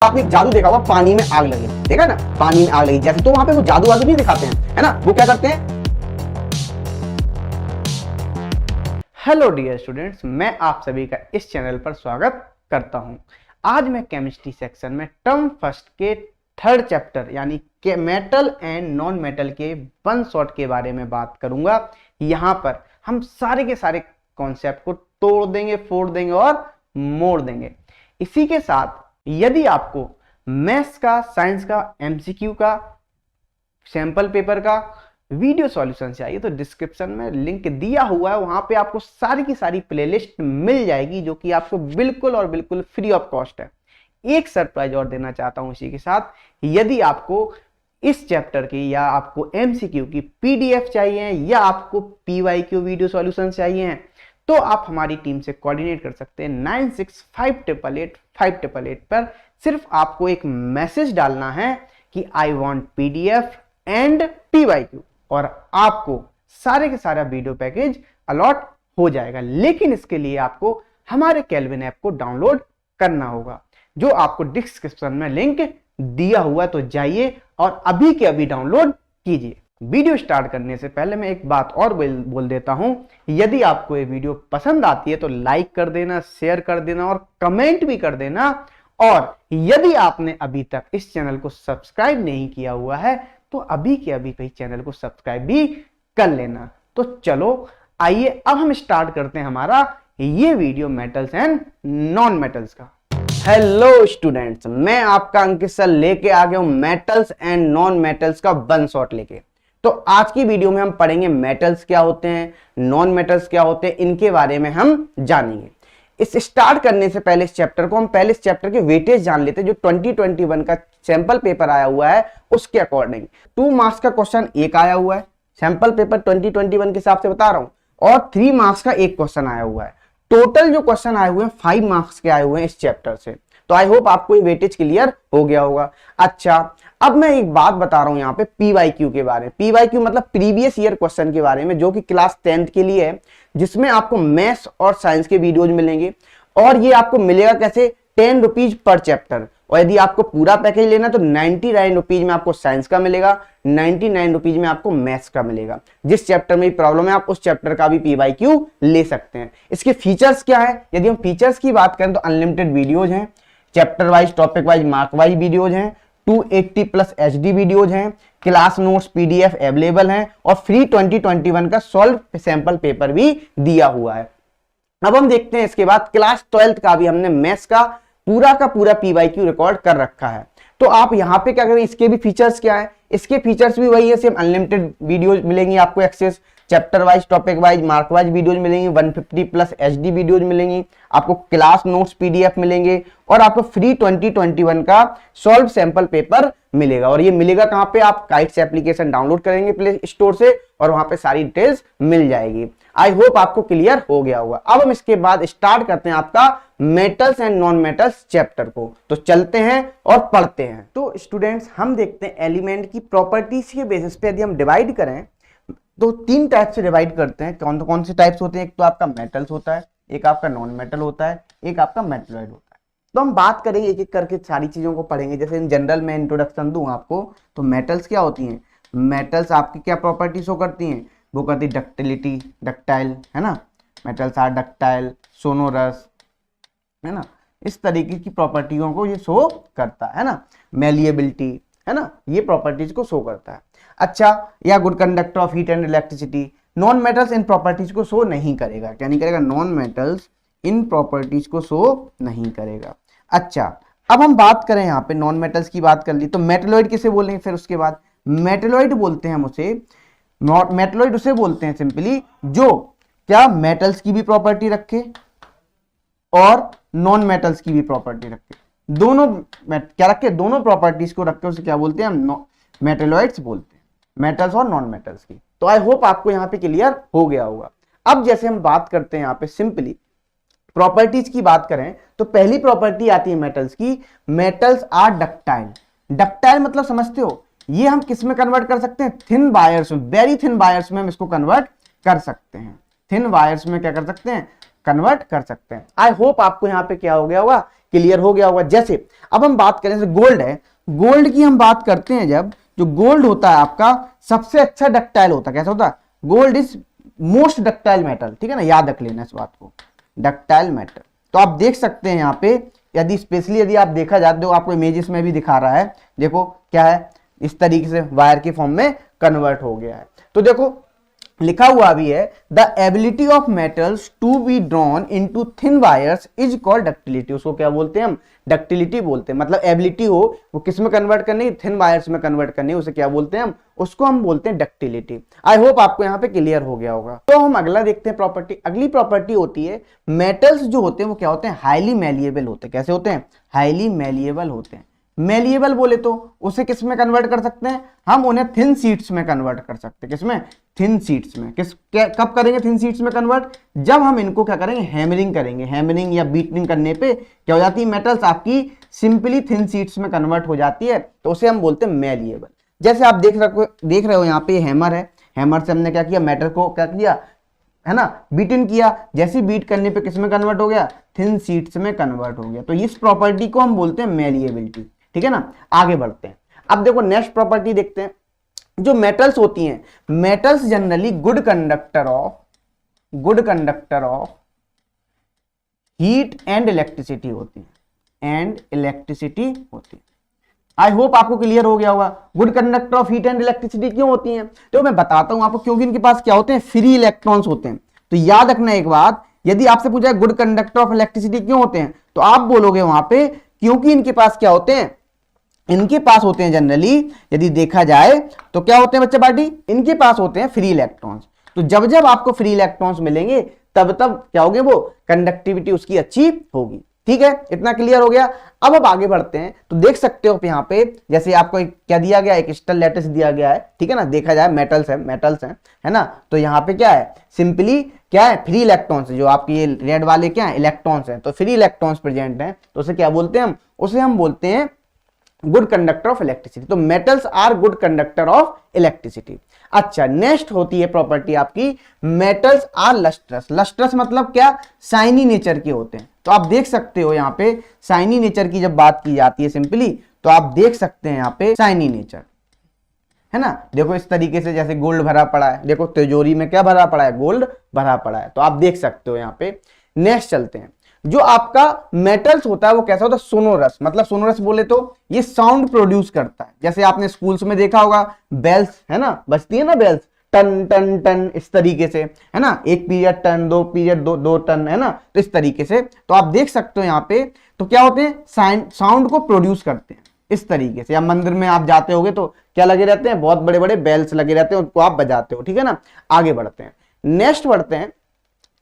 आपने जादू देखा होगा, पानी में आग लगे, देखा ना, पानी में आग लगी जैसे, तो वहां पे वो जादू वादू नहीं दिखाते हैं, है ना, वो क्या करते हैं। हेलो डियर स्टूडेंट्स, मैं आप सभी का इस चैनल पर स्वागत करता हूं। आज मैं केमिस्ट्री सेक्शन में टर्म फर्स्ट के थर्ड चैप्टर यानी के मेटल एंड नॉन मेटल के वन शॉट के बारे में बात करूंगा। यहां पर हम सारे के सारे कॉन्सेप्ट को तोड़ देंगे, फोड़ देंगे और मोड़ देंगे। इसी के साथ यदि आपको मैथ्स का, साइंस का, एमसीक्यू का, सैंपल पेपर का वीडियो सॉल्यूशन चाहिए तो डिस्क्रिप्शन में लिंक दिया हुआ है, वहां पे आपको सारी की सारी प्लेलिस्ट मिल जाएगी जो कि आपको बिल्कुल और बिल्कुल फ्री ऑफ कॉस्ट है। एक सरप्राइज और देना चाहता हूं इसी के साथ, यदि आपको इस चैप्टर की या आपको एमसीक्यू की पीडीएफ चाहिए या आपको पीवाईक्यू वीडियो सॉल्यूशन चाहिए तो आप हमारी टीम से कोऑर्डिनेट कर सकते हैं 9658885588 पर। सिर्फ आपको एक मैसेज डालना है कि I want PDF and PYQ और आपको सारे के सारा वीडियो पैकेज अलॉट हो जाएगा। लेकिन इसके लिए आपको हमारे केल्विन ऐप को डाउनलोड करना होगा, जो आपको डिस्क्रिप्शन में लिंक दिया हुआ, तो जाइए और अभी के अभी डाउनलोड कीजिए। वीडियो स्टार्ट करने से पहले मैं एक बात और बोल देता हूं, यदि आपको ये वीडियो पसंद आती है तो लाइक कर देना, शेयर कर देना और कमेंट भी कर देना। और यदि आपने अभी तक इस चैनल को सब्सक्राइब नहीं किया हुआ है तो अभी के अभी कहीं चैनल को सब्सक्राइब भी कर लेना। तो चलो आइए अब हम स्टार्ट करते हैं हमारा ये video metals and non metals का। हेलो स्टूडेंट्स, मैं आपका अंकित सर लेके आ गया हूं मेटल्स एंड नॉन मेटल्स का वन शॉट लेके। तो आज की वीडियो में हम पढ़ेंगे मेटल्स क्या होते हैं, नॉन मेटल्स क्या होते हैं, इनके बारे में हम जानेंगे। इस स्टार्ट करने से पहले इस चैप्टर को हम पहले इस चैप्टर के वेटेज जान लेते हैं, जो 2021 का सैंपल पेपर आया हुआ है उसके अकॉर्डिंग 2 मार्क्स का क्वेश्चन एक आया हुआ है, सैंपल पेपर 2021 के हिसाब से बता रहा हूं, और 3 मार्क्स का एक क्वेश्चन आया हुआ है। टोटल जो क्वेश्चन आए हुए हैं 5 मार्क्स के आए हुए हैं इस चैप्टर से। तो आई होप आपको ये वेटेज क्लियर हो गया होगा। अच्छा, अब मैं एक बात बता रहा हूं यहाँ पे पीवाईक्यू के बारे में। पीवाईक्यू मतलब प्रीवियस ईयर क्वेश्चन के बारे में, जो कि क्लास 10th के लिए है, जिसमें आपको मैथ्स और साइंस के वीडियोज मिलेंगे। और ये आपको मिलेगा कैसे, 10 रुपीज पर चैप्टर। और यदि आपको पूरा पैकेज लेना तो 99 रुपीज में आपको साइंस का मिलेगा, 99 रुपीज में आपको मैथ्स का मिलेगा। जिस चैप्टर में प्रॉब्लम है आप उस चैप्टर का भी पीवाईक्यू ले सकते हैं। इसके फीचर्स क्या है, यदि हम फीचर्स की बात करें तो अनलिमिटेड वीडियोज हैं, chapter wise, topic wise, mark wise videos हैं, 280+ HD वीडियोज हैं, क्लास नोट्स पीडीएफ अवेलेबल हैं और फ्री 2021 का सॉल्व सैंपल पेपर भी दिया हुआ है। अब हम देखते हैं इसके बाद क्लास 12th का भी हमने मैथ्स का पूरा पीवाईक्यू रिकॉर्ड कर रखा है। तो आप यहाँ पे क्या करें, इसके भी फीचर्स क्या है, इसके फीचर्स भी वही है, सेम अनलिमिटेड वीडियोज मिलेंगी आपको access, chapter wise, topic wise, mark wise videos मिलेंगी, 150+ HD वीडियोज मिलेंगी, आपको क्लास नोट्स पीडीएफ मिलेंगे और आपको फ्री 2021 का सॉल्व सैंपल पेपर मिलेगा। और ये मिलेगा कहाँ पे, आप काइट्स एप्लीकेशन डाउनलोड करेंगे प्ले स्टोर से और वहां पे सारी डिटेल्स मिल जाएगी। आई होप आपको क्लियर हो गया होगा। अब हम इसके बाद स्टार्ट करते हैं आपका metals and non metals chapter को। तो चलते हैं और पढ़ते हैं। तो स्टूडेंट्स, हम देखते हैं एलिमेंट की प्रॉपर्टीज के बेसिस पे यदि हम डिवाइड करें तो 3 टाइप से डिवाइड करते हैं। कौन से टाइप्स होते हैं, एक तो आपका मेटल्स होता है, एक आपका नॉन मेटल होता है, एक आपका मेटलॉइड होता है। तो हम बात करेंगे एक एक करके, सारी चीजों को पढ़ेंगे। जैसे इन जनरल में इंट्रोडक्शन दूं आपको, तो मेटल्स क्या होती हैं, मेटल्स आपकी क्या प्रॉपर्टी शो करती हैं, वो करती डक्टिलिटी, डक्टाइल, है ना, मेटल्स आर डक्टाइल, सोनोरस, है ना, इस तरीके की प्रॉपर्टियों को ये शो करता है ना, मेलिएबिलिटी, है ना, ये प्रॉपर्टीज को शो करता है। अच्छा, या good conductor of heat and electricity. Non metals in properties को शो नहीं करेगा। क्या नहीं करेगा, नॉन मेटल्स इन प्रॉपर्टीज को शो नहीं करेगा। अच्छा, अब हम बात करें यहाँ पे नॉन मेटल्स की बात कर ली, तो मेटलॉइड किसे बोलेंगे, फिर उसके बाद मेटलॉइड बोलते हैं हम उसे, मेटलॉइड उसे बोलते हैं सिंपली जो क्या मेटल्स की भी प्रॉपर्टी रखे और नॉन मेटल्स की भी प्रॉपर्टी रखे, दोनों क्या रखे, दोनों प्रॉपर्टीज को रखे, उसे क्या बोलते हैं हम, मेटलॉइड्स बोलते हैं, मेटल्स और नॉन मेटल्स की। तो आई होप आपको यहाँ पे क्लियर हो गया होगा। अब जैसे हम बात करते हैं यहाँ पे सिंपली प्रॉपर्टीज की बात करें तो पहली प्रॉपर्टी आती है मेटल्स की, मेटल्स आर डक्टाइल। डक्टाइल मतलब समझते हो, ये हम किस में कन्वर्ट कर सकते हैं, थिन वायर्स में, वेरी थिन वायर्स में हम इसको कन्वर्ट कर सकते हैं। थिन वायर्स में क्या कर सकते हैं, कन्वर्ट कर सकते हैं। आई होप आपको यहाँ पे क्या हो गया होगा, क्लियर हो गया होगा। जैसे अब हम बात करें, जैसे गोल्ड है, गोल्ड की हम बात करते हैं, जब जो गोल्ड होता है आपका सबसे अच्छा डक्टाइल होता है। कैसा होता है? Gold is most ductile metal, ठीक है ना, याद रख लेना इस बात को, डक्टाइल मेटल। तो आप देख सकते हैं यहाँ पे, यदि स्पेशली यदि आप देखा जाए तो आपको इमेजेस में भी दिखा रहा है, देखो क्या है, इस तरीके से वायर के फॉर्म में कन्वर्ट हो गया है। तो देखो लिखा हुआ भी है, the ability of metals to be drawn into thin wires is called ductility. उसको क्या बोलते हैं हम? डक्टिलिटी बोलते हैं। मतलब एबिलिटी हो वो किस में कन्वर्ट करनी, थिन वायर्स में कन्वर्ट करनी, उसे क्या बोलते हैं हम? उसको हम बोलते हैं डक्टिलिटी। आई होप आपको यहाँ पे क्लियर हो गया होगा। तो हम अगला देखते हैं प्रॉपर्टी। अगली प्रॉपर्टी होती है, मेटल्स जो होते हैं वो क्या होते हैं? हाईली मैलिएबल होते हैं। कैसे होते हैं? हाईली मैलिएबल होते हैं। मैलिएबल बोले तो उसे किस में कन्वर्ट कर सकते हैं हम? उन्हें थिन शीट्स में कन्वर्ट कर सकते हैं। किसमें? थिन शीट्स में। कब करेंगे थिन शीट्स में कन्वर्ट? जब हम इनको क्या करेंगे? हैमरिंग करेंगे। हैमरिंग या बीटिंग करने पे क्या हो जाती है? मेटल्स आपकी सिंपली थिन शीट्स में कन्वर्ट हो जाती है, तो उसे हम बोलते हैं मैलिएबल। जैसे आप देख रहे हो यहाँ पे हैमर है, हैमर से हमने क्या किया? मेटल को क्या किया है ना, बीट इन किया। जैसे बीट करने पे किस में कन्वर्ट हो गया? थिन शीट्स में कन्वर्ट हो गया। तो इस प्रॉपर्टी को हम बोलते हैं मैलिएबिलिटी, ठीक है ना। आगे बढ़ते हैं। अब देखो नेक्स्ट प्रॉपर्टी देखते हैं। जो मेटल्स होती हैं, metals generally good conductor of heat and electricity होती है। आई होप आपको क्लियर हो गया होगा। Good conductor of heat and electricity क्यों होती हैं? तो मैं बताता हूं आपको, क्योंकि इनके पास क्या होते हैं? फ्री इलेक्ट्रॉन्स होते हैं। तो याद रखना एक बात, यदि आपसे पूछा है गुड कंडक्टर ऑफ इलेक्ट्रिसिटी क्यों होते हैं, तो आप बोलोगे वहां पे क्योंकि इनके पास क्या होते हैं? इनके पास होते हैं जनरली, यदि देखा जाए तो क्या होते हैं बच्चे पार्टी? इनके पास होते हैं फ्री इलेक्ट्रॉन्स। तो जब जब आपको फ्री इलेक्ट्रॉन्स मिलेंगे तब तब क्या होगे? वो कंडक्टिविटी उसकी अच्छी होगी। ठीक है, इतना क्लियर हो गया। अब आगे बढ़ते हैं। तो देख सकते हो यहाँ पे, जैसे आपको क्या दिया गया? एक क्रिस्टल लैटिस दिया गया है, ठीक है ना। देखा जाए मेटल्स है ना। तो यहाँ पे क्या है? सिंपली क्या है? फ्री इलेक्ट्रॉन्स, जो आपके ये रेड वाले क्या है? इलेक्ट्रॉन्स हैं। तो फ्री इलेक्ट्रॉन्स प्रेजेंट हैं, तो उसे क्या बोलते हैं हम? उसे हम बोलते हैं गुड कंडक्टर ऑफ इलेक्ट्रिसिटी। तो metals are good conductor of electricity. अच्छा, नेक्स्ट होती है प्रॉपर्टी आपकी, मेटल्स आर लस्ट्रस। लस्ट्रस मतलब क्या? शाइनी नेचर के होते हैं। तो आप देख सकते हो यहाँ पे शाइनी नेचर की जब बात की जाती है सिंपली, तो आप देख सकते हैं यहाँ पे शाइनी नेचर, है ना। देखो इस तरीके से, जैसे गोल्ड भरा पड़ा है, देखो तिजोरी में क्या भरा पड़ा है? गोल्ड भरा पड़ा है। तो आप देख सकते हो यहाँ पे। नेक्स्ट चलते हैं। जो आपका मेटल्स होता है वो कैसा होता है? सोनोरस। मतलब सोनोरस बोले तो ये साउंड प्रोड्यूस करता है। जैसे आपने स्कूल्स में देखा होगा, बेल्स है ना, बजती है ना बेल्स, टन टन टन, इस तरीके से, है ना। एक पीरियड टन, दो पीरियड दो टन, है ना। तो इस तरीके से तो आप देख सकते हो यहाँ पे, तो क्या होते हैं? साउंड को प्रोड्यूस करते हैं इस तरीके से। या मंदिर में आप जाते होगे तो क्या लगे रहते हैं? बहुत बड़े बड़े बेल्स लगे रहते हैं, उनको आप बजाते हो, ठीक है ना। आगे बढ़ते हैं, नेक्स्ट बढ़ते हैं।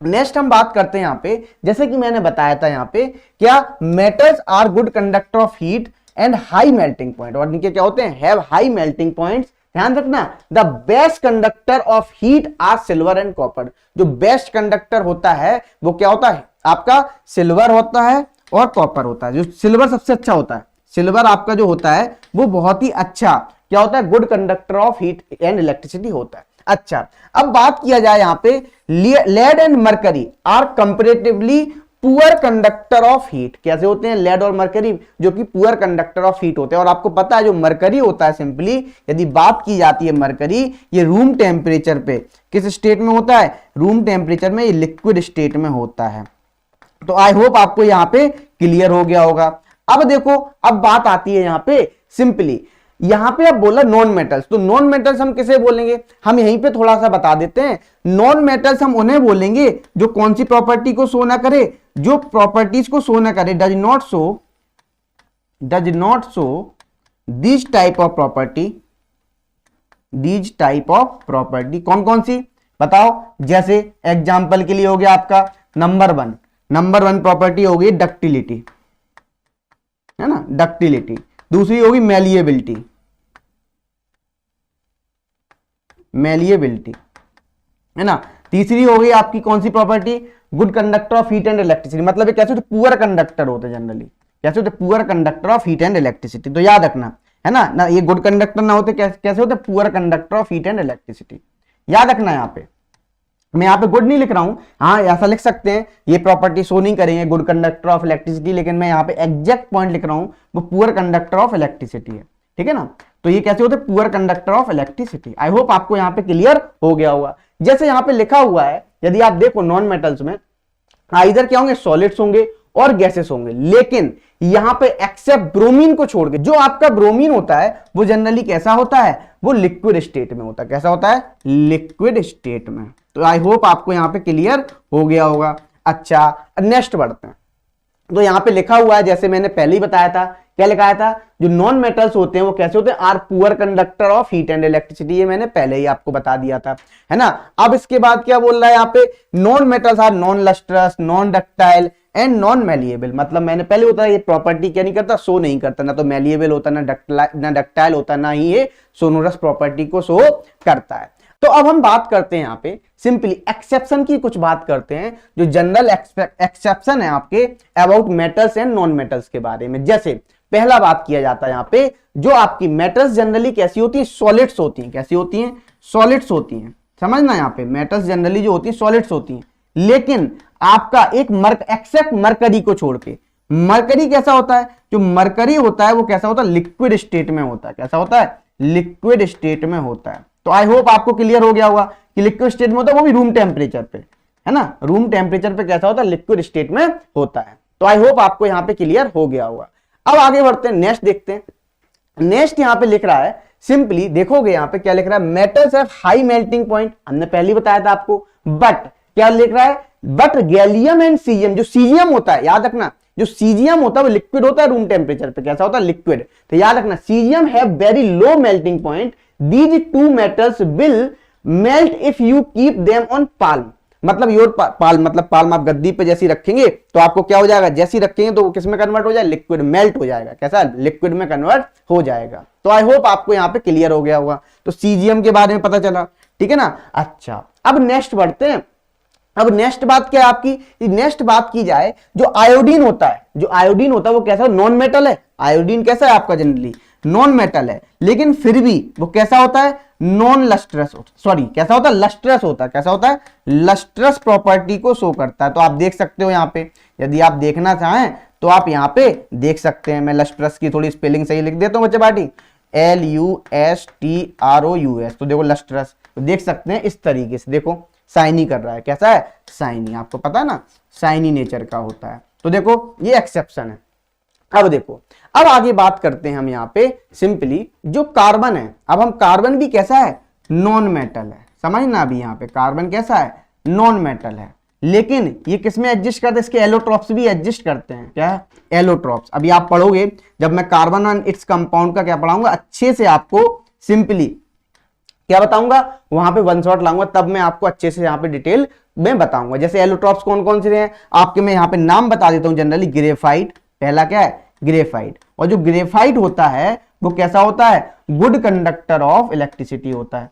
नेक्स्ट हम बात करते हैं यहाँ पे, जैसे कि मैंने बताया था यहाँ पे, क्या metals are good conductor of heat and high melting point. और इनके क्या होते हैं? Have high melting points. ध्यान रखना, the best conductor of heat are silver and copper. जो बेस्ट कंडक्टर होता है वो क्या होता है? आपका सिल्वर होता है और कॉपर होता है। जो सिल्वर सबसे अच्छा होता है, सिल्वर आपका जो होता है वो बहुत ही अच्छा क्या होता है? Good conductor of heat and electricity होता है। अच्छा, अब बात किया जाए यहाँ पे, lead and mercury are comparatively poor conductor of heat. कैसे होते हैं? लेड और मरकरी जो कि पुअर कंडक्टर ऑफ हीट होते हैं। और आपको पता है जो मरकरी होता है, सिंपली यदि बात की जाती है मरकरी, ये रूम टेम्परेचर पे किस स्टेट में होता है? रूम टेम्परेचर में, ये लिक्विड स्टेट में होता है। तो आई होप आपको यहाँ पे क्लियर हो गया होगा। अब देखो, अब बात आती है यहाँ पे सिंपली, यहां पे अब बोला नॉन मेटल्स। तो नॉन मेटल्स हम किसे बोलेंगे? हम यहीं पे थोड़ा सा बता देते हैं। नॉन मेटल्स हम उन्हें बोलेंगे जो कौन सी प्रॉपर्टी को शो ना करे? जो प्रॉपर्टीज को शो ना करे, does not show this type of property. कौन कौन सी बताओ? जैसे एग्जाम्पल के लिए हो गया आपका नंबर वन प्रॉपर्टी होगी डक्टिलिटी, है ना, डक्टिलिटी। दूसरी होगी मैलिएबिलिटी, है ना। तीसरी हो गई आपकी कौन सी property? Good conductor of heat and electricity. मतलब ये कैसे होते? पुअर कंडक्टर होते हैं जनरली। कैसे होते? Poor conductor of heat and electricity. तो याद रखना, है ना, ये गुड कंडक्टर ना होते कैसे होते? Poor conductor of heat and electricity. याद रखना यहाँ पे। मैं यहाँ पे गुड नहीं लिख रहा हूं, हाँ ऐसा लिख सकते हैं, ये प्रॉपर्टी शो नहीं करेंगे गुड कंडक्टर ऑफ इलेक्ट्रिसिटी, लेकिन मैं यहाँ पे एग्जैक्ट पॉइंट लिख रहा हूं, वो पुअर कंडक्टर ऑफ इलेक्ट्रिसिटी है, ठीक है ना। तो ये कैसे होते हैं, poor conductor of electricity. I hope आपको यहाँ पे क्लियर हो गया होगा। जैसे यहाँ पे लिखा हुआ है, यदि आप देखो नॉन मेटल्स में आइदर क्या होंगे, सॉलिड्स होंगे और गैसेस होंगे, लेकिन यहां पे एक्सेप्ट ब्रोमीन को छोड़ के, जो आपका ब्रोमीन होता है वो जनरली कैसा होता है, वो लिक्विड स्टेट में होता है। कैसा होता है, लिक्विड स्टेट में। तो आई होप आपको यहां पे क्लियर हो गया होगा। अच्छा नेक्स्ट बढ़ते हैं। तो यहां पे लिखा हुआ है, जैसे मैंने पहले ही बताया था, क्या लिखा था, जो नॉन मेटल्स होते हैं वो कैसे होते हैं, are poor conductor of heat and electricity, ये मैंने पहले ही आपको बता दिया था, है ना। अब इसके बाद क्या बोल रहा है यहाँ पे, non metals are non lustrous, non ductile and non malleable. मतलब मैंने पहले बताया ये प्रॉपर्टी क्या नहीं करता, शो नहीं करता, ना तो मैलिएबल होता, ना डक्टाइल होता, ना ही ये सोनोरस प्रॉपर्टी को शो करता है। तो अब हम बात करते हैं यहाँ पे सिंपली एक्सेप्शन की, कुछ बात करते हैं जो जनरल एक्सेप्शन है आपके about metals and non metals के बारे में। जैसे पहला बात किया जाता है यहाँ पे, जो आपकी मेटल्स जनरली कैसी होती है, सॉलिड्स होती हैं। कैसी होती हैं, सॉलिड्स होती हैं, समझना। यहाँ पे मेटल्स जनरली जो होती है सॉलिड्स होती हैं, लेकिन आपका एक एक्सेप्ट मरकरी को छोड़ के, मरकरी कैसा होता है, जो मरकरी होता है वो कैसा होता है, लिक्विड स्टेट में होता है। कैसा होता है, लिक्विड स्टेट में होता है। तो आई होप आपको क्लियर हो गया होगा कि लिक्विड स्टेट में होता है, वो भी रूम टेम्परेचर पे, है ना। रूम टेम्परेचर पे कैसा होता है, लिक्विड स्टेट में होता है। तो आई होप आपको यहाँ पे क्लियर हो गया होगा। अब आगे बढ़ते हैं, नेक्स्ट देखते हैं। नेक्स्ट यहाँ पे लिख रहा है, सिंपली देखोगे यहाँ पे क्या लिख रहा है, metals have high melting point, हमने पहले ही बताया था आपको, बट क्या लिख रहा है, बट गैलियम एंड सीजियम, जो सीजियम होता है, याद रखना, जो सीजियम होता है वो लिक्विड होता है रूम टेम्परेचर पे। कैसा होता है, लिक्विड। तो याद रखना, caesium have very low melting point, these two metals will melt if you keep them on palm. मतलब योर पाल्म, मतलब पाल्म आप गद्दी पे जैसी रखेंगे तो आपको क्या हो जाएगा, जैसी रखेंगे तो वो किस में कन्वर्ट हो जाएगा, लिक्विड, मेल्ट हो जाएगा। कैसा, लिक्विड में कन्वर्ट हो जाएगा। तो आई होप आपको यहाँ पे क्लियर हो गया होगा। तो सीजियम के बारे में पता चला, ठीक है ना। अच्छा अब नेक्स्ट बढ़ते हैं। अब नेक्स्ट बात क्या है आपकी, नेक्स्ट बात की जाए, जो आयोडीन होता है, जो आयोडीन होता है वो कैसा, नॉन मेटल है। आयोडीन कैसा है आपका, जनरली नॉन मेटल है, लेकिन फिर भी वो कैसा होता है, नॉन लस्ट्रस, सॉरी कैसा होता है, लस्ट्रस होता है। कैसा होता है, लस्ट्रस प्रॉपर्टी को शो करता है। तो आप देख सकते हो यहाँ पे, यदि आप देखना चाहें तो आप यहाँ पे देख सकते हैं। मैं लस्ट्रस की थोड़ी स्पेलिंग सही लिख देता हूँ बच्चे पार्टी, LUSTROUS। तो देखो लस्ट्रस, तो देख सकते हैं इस तरीके से, देखो शाइनी कर रहा है। कैसा है, शाइनी, आपको पता है ना, शाइनी नेचर का होता है। तो देखो ये एक्सेप्शन है। अब देखो, अब आगे बात करते हैं हम यहाँ पे सिंपली, जो कार्बन है। अब हम कार्बन भी कैसा है, नॉन मेटल है, समझना। अभी यहाँ पे कार्बन कैसा है, नॉन मेटल है, लेकिन ये किसमें एडजस्ट करते हैं, इसके एलोट्रॉप्स भी एडजस्ट करते हैं। क्या है, एलोट्रॉप्स। अभी आप पढ़ोगे, जब मैं कार्बन एंड इट्स कंपाउंड का क्या पढ़ाऊंगा, अच्छे से आपको सिंपली क्या बताऊंगा, वहां पे वन शॉट लाऊंगा, तब मैं आपको अच्छे से यहाँ पे डिटेल में बताऊंगा। जैसे एलोट्रॉप्स कौन कौन से हैं आपके, मैं यहाँ पे नाम बता देता हूँ जनरली। ग्रेफाइट, पहला क्या है, ग्रेफाइट। और जो ग्रेफाइट होता है वो कैसा होता है, गुड कंडक्टर ऑफ इलेक्ट्रिसिटी होता है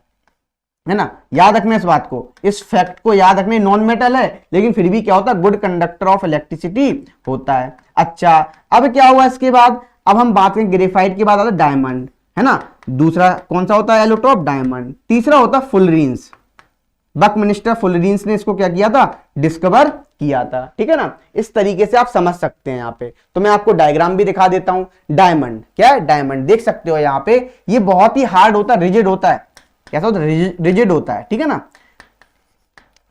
ना। याद रखना इस बात को, इस फैक्ट को याद रखना। नॉन मेटल है लेकिन फिर भी क्या होता है, गुड कंडक्टर ऑफ इलेक्ट्रिसिटी होता है। अच्छा अब क्या हुआ इसके बाद, अब हम बात करें ग्रेफाइट के बाद आता है डायमंड, है ना। दूसरा कौन सा होता है, एलोट्रॉप, डायमंड। तीसरा होता है फुलरेंस। बकमिनिस्टर फुलरेंस ने इसको क्या किया था, डिस्कवर किया था, ठीक है ना। इस तरीके से आप समझ सकते हैं यहाँ पे। तो मैं आपको डायग्राम भी दिखा देता हूं। डायमंड क्या है, डायमंड देख सकते हो यहाँ पे, ये बहुत ही हार्ड होता है, रिजिड होता है। कैसा होता है, रिजिड होता है, ठीक है ना,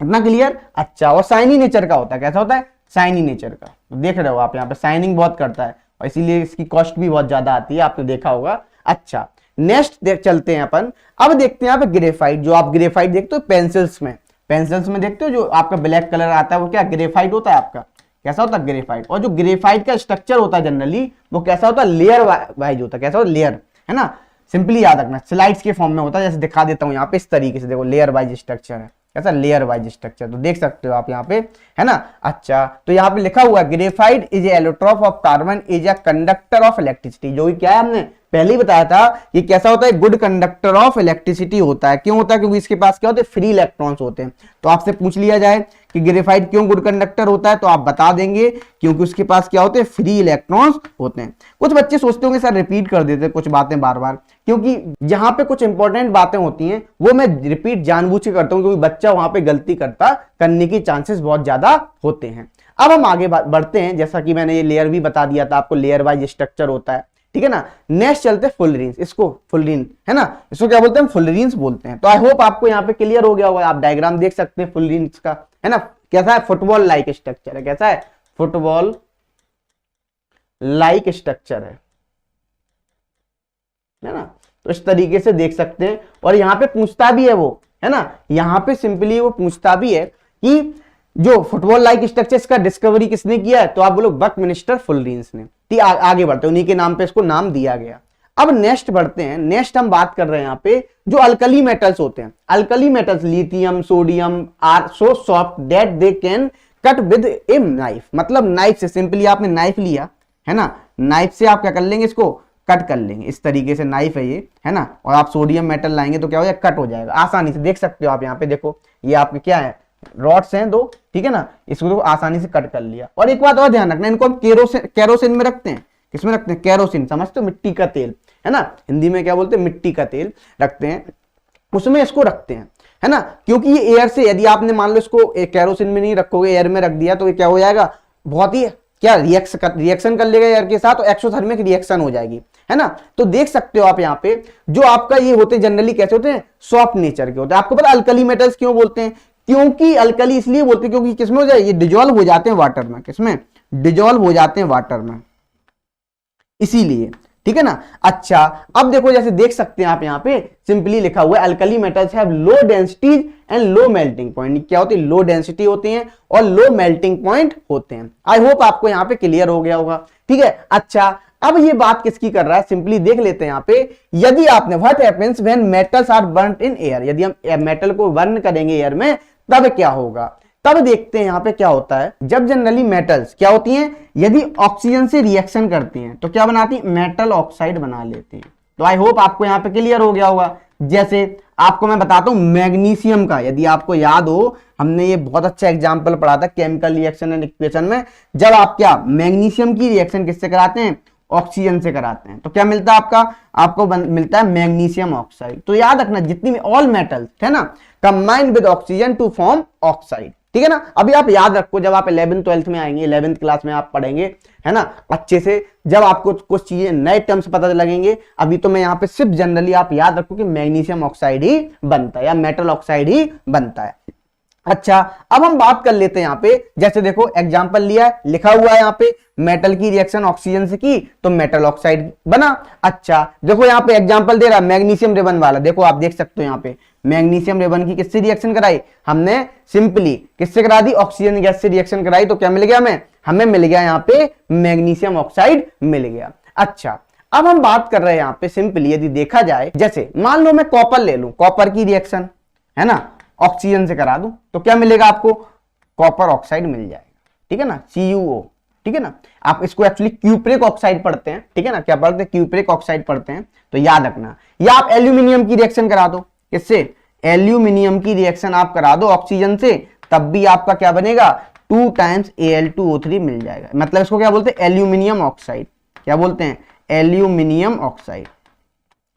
इतना क्लियर। अच्छा, और शाइनी नेचर का होता है। कैसा होता है, शाइनी नेचर का। तो देख रहे हो आप यहाँ पे, शाइनिंग बहुत करता है और इसीलिए इसकी कॉस्ट भी बहुत ज्यादा आती है, आपने देखा होगा। अच्छा नेक्स्ट चलते हैं अपन। अब देखते हैं यहाँ पे ग्रेफाइट। जो आप ग्रेफाइट देखते हो पेंसिल्स में, पेंसिल्स में देखते हो जो आपका ब्लैक कलर आता है वो क्या, ग्रेफाइट होता है आपका। कैसा होता है, ग्रेफाइट। और जो ग्रेफाइट का स्ट्रक्चर होता है जनरली वो कैसा होता है, लेयर वाइज होता है। कैसा होता है, लेयर, है ना। सिंपली याद रखना, स्लाइड्स के फॉर्म में होता है, जैसे दिखा देता हूँ यहाँ पे इस तरीके से। देखो लेयर वाइज स्ट्रक्चर है, कैसा, लेयर वाइज स्ट्रक्चर। तो देख सकते हो आप यहाँ पे, है ना। अच्छा तो यहाँ पे लिखा हुआ है, graphite is allotrope of carbon is a conductor of electricity. जो क्या है, हमने पहले ही बताया था, ये कैसा होता है, गुड कंडक्टर ऑफ इलेक्ट्रिसिटी होता है। क्यों होता है, क्योंकि इसके पास क्या होते हैं, फ्री इलेक्ट्रॉन्स होते हैं। तो आपसे पूछ लिया जाए कि ग्रेफाइट क्यों गुड कंडक्टर होता है, तो आप बता देंगे क्योंकि उसके पास क्या होते हैं, फ्री इलेक्ट्रॉन्स होते हैं। कुछ बच्चे सोचते होंगे सर रिपीट कर देते हैं कुछ बातें बार बार, क्योंकि जहां पे कुछ इंपॉर्टेंट बातें होती हैं वो मैं रिपीट जानबूझ के करता हूं, क्योंकि बच्चा वहां पे गलती करने की चांसेस बहुत ज्यादा होते हैं। अब हम आगे बढ़ते हैं, जैसा कि मैंने ये लेयर भी बता दिया था आपको, लेयर वाइज स्ट्रक्चर होता है, ठीक है ना। नेक्स्ट चलते हैं फुलरीन्स, इसको फुलरीन है ना, इसको क्या बोलते हैं, फुलरीन्स बोलते हैं। तो आई होप आपको यहाँ पे क्लियर हो गया होगा, आप डायग्राम देख सकते हैं फुलरीन्स का, है ना। कैसा है, फुटबॉल लाइक स्ट्रक्चर है, कैसा है, फुटबॉल लाइक स्ट्रक्चर है ना। तो इस तरीके से देख सकते हैं, और यहाँ पे पूछता भी है वो, है ना, यहाँ पे सिंपली वो पूछता भी है कि जो फुटबॉल लाइक स्ट्रक्चर का डिस्कवरी किसने किया है, तो आप बोलो बकमिंस्टर फुलरीन्स ने। ठीक, आगे बढ़ते हैं, उन्हीं के नाम पे इसको नाम दिया गया। अब नेक्स्ट बढ़ते हैं, नेक्स्ट हम बात कर रहे हैं यहाँ पे जो अल्कली मेटल्स होते हैं। Alkali metals lithium, sodium are so soft that they can cut with a knife, मतलब नाइफ से, सिंपली आपने नाइफ लिया है ना, नाइफ से आप क्या कर लेंगे, इसको कट कर लेंगे, इस तरीके से नाइफ है ये, है ना, और आप सोडियम मेटल लाएंगे तो क्या हो जाएगा, कट हो जाएगा आसानी से। देख सकते हो आप यहाँ पे, देखो ये आपके क्या है, रॉड्स हैं दो, ठीक है ना, इसको तो आसानी से कट कर लिया। और एक बात और ध्यान रखना, इनको हम केरोसिन में रखते हैं, किसमें रखते हैं, केरोसिन, समझते हो, मिट्टी का तेल, है ना, हिंदी में क्या बोलते हैं, मिट्टी का तेल रखते हैं, उसमें इसको रखते हैं, है ना, क्योंकि ये एयर से, यदि आपने मान लो इसको केरोसिन में नहीं रखोगे, एयर में रख दिया, तो ये क्या हो जाएगा, बहुत ही क्या रिएक्शन कर लेगा एयर के साथ, और एक्सोथर्मिक रिएक्शन हो जाएगी, है ना। तो देख सकते हो आप यहाँ पे, जो आपका ये होते हैं जनरली कैसे होते हैं, सॉफ्ट नेचर के होते हैं। आपको पता अल्कली मेटल्स क्यों बोलते हैं, क्योंकि अल्कली इसलिए बोलते हैं क्योंकि किसमें हो जाए, ये डिजोल्व हो जाते हैं वाटर में, किसमें, डिजोल्व हो जाते हैं वाटर में, इसीलिए, ठीक है ना। अच्छा, अब देखो जैसे देख सकते हैं आप यहाँ पे सिंपली लिखा हुआ है, alkali metals have low densities and low melting point. क्या होती है, लो डेंसिटी होती है और लो मेल्टिंग पॉइंट होते हैं। आई होप आपको यहाँ पे क्लियर हो गया होगा, ठीक है। अच्छा, अब ये बात किसकी कर रहा है, सिंपली देख लेते हैं यहाँ पे, यदि आपने what happens when metals are burned in air, यदि हम मेटल को बर्न करेंगे एयर में तब क्या होगा, तब देखते हैं यहाँ पे क्या होता है। जब जनरली मेटल्स क्या होती हैं, यदि ऑक्सीजन से रिएक्शन करती हैं तो क्या बनाती है, मेटल ऑक्साइड बना लेती हैं। तो आई होप आपको यहाँ पे क्लियर हो गया होगा। जैसे आपको मैं बताता हूं मैग्नीशियम का, यदि आपको याद हो, हमने ये बहुत अच्छा एग्जांपल पढ़ा था केमिकल रिएक्शन एंड इक्वेशन में, जब आप क्या मैग्नीशियम की रिएक्शन किससे कराते हैं, ऑक्सीजन से कराते हैं, तो क्या मिलता है आपको मिलता है मैग्नीशियम ऑक्साइड। तो याद रखना, जितनी भी ऑल मेटल्स है ना, combined with oxygen to form oxide, ठीक है ना। अभी आप याद रखो, जब आप 11th 12th में आएंगे, 11th क्लास में आप पढ़ेंगे, है ना, अच्छे से, जब आपको कुछ चीजें नए टर्म्स पता लगेंगे। अभी तो मैं यहाँ पे सिर्फ जनरली आप याद रखो कि मैग्नीशियम ऑक्साइड ही बनता है या मेटल ऑक्साइड ही बनता है। अच्छा, अब हम बात कर लेते हैं यहाँ पे, जैसे देखो एग्जांपल लिया है, लिखा हुआ है यहाँ पे, मेटल की रिएक्शन ऑक्सीजन से की तो मेटल ऑक्साइड बना। अच्छा, देखो यहाँ पे एग्जांपल दे रहा है मैग्नीशियम रिबन वाला, देखो आप देख सकते हो यहाँ पे मैग्नीशियम रिबन की किससे रिएक्शन कराई, हमने सिंपली किससे करा दी, ऑक्सीजन गैस से रिएक्शन कराई, तो क्या मिल गया हमें मिल गया यहाँ पे मैग्नीशियम ऑक्साइड मिल गया। अच्छा, अब हम बात कर रहे हैं यहाँ पे सिंपली, यदि देखा जाए, जैसे मान लो मैं कॉपर ले लूं, कॉपर की रिएक्शन है ना ऑक्सीजन से करा दूं, तो क्या मिलेगा आपको, कॉपर ऑक्साइड मिल जाएगा, ठीक है ना, CuO, ठीक है ना। आप इसको एक्चुअली क्यूप्रिक ऑक्साइड पढ़ते हैं, ठीक है ना, क्या पढ़ते हैं, क्यूप्रिक ऑक्साइड पढ़ते हैं, तो याद रखना। या आप एल्यूमिनियम की रिएक्शन करा दो, किससे, एल्यूमिनियम की रिएक्शन आप करा दो ऑक्सीजन से, तब भी आपका क्या बनेगा, 2 टाइम्स Al2O3 मिल जाएगा। मतलब इसको क्या बोलते हैं, एल्यूमिनियम ऑक्साइड, क्या बोलते हैं, एल्यूमिनियम ऑक्साइड।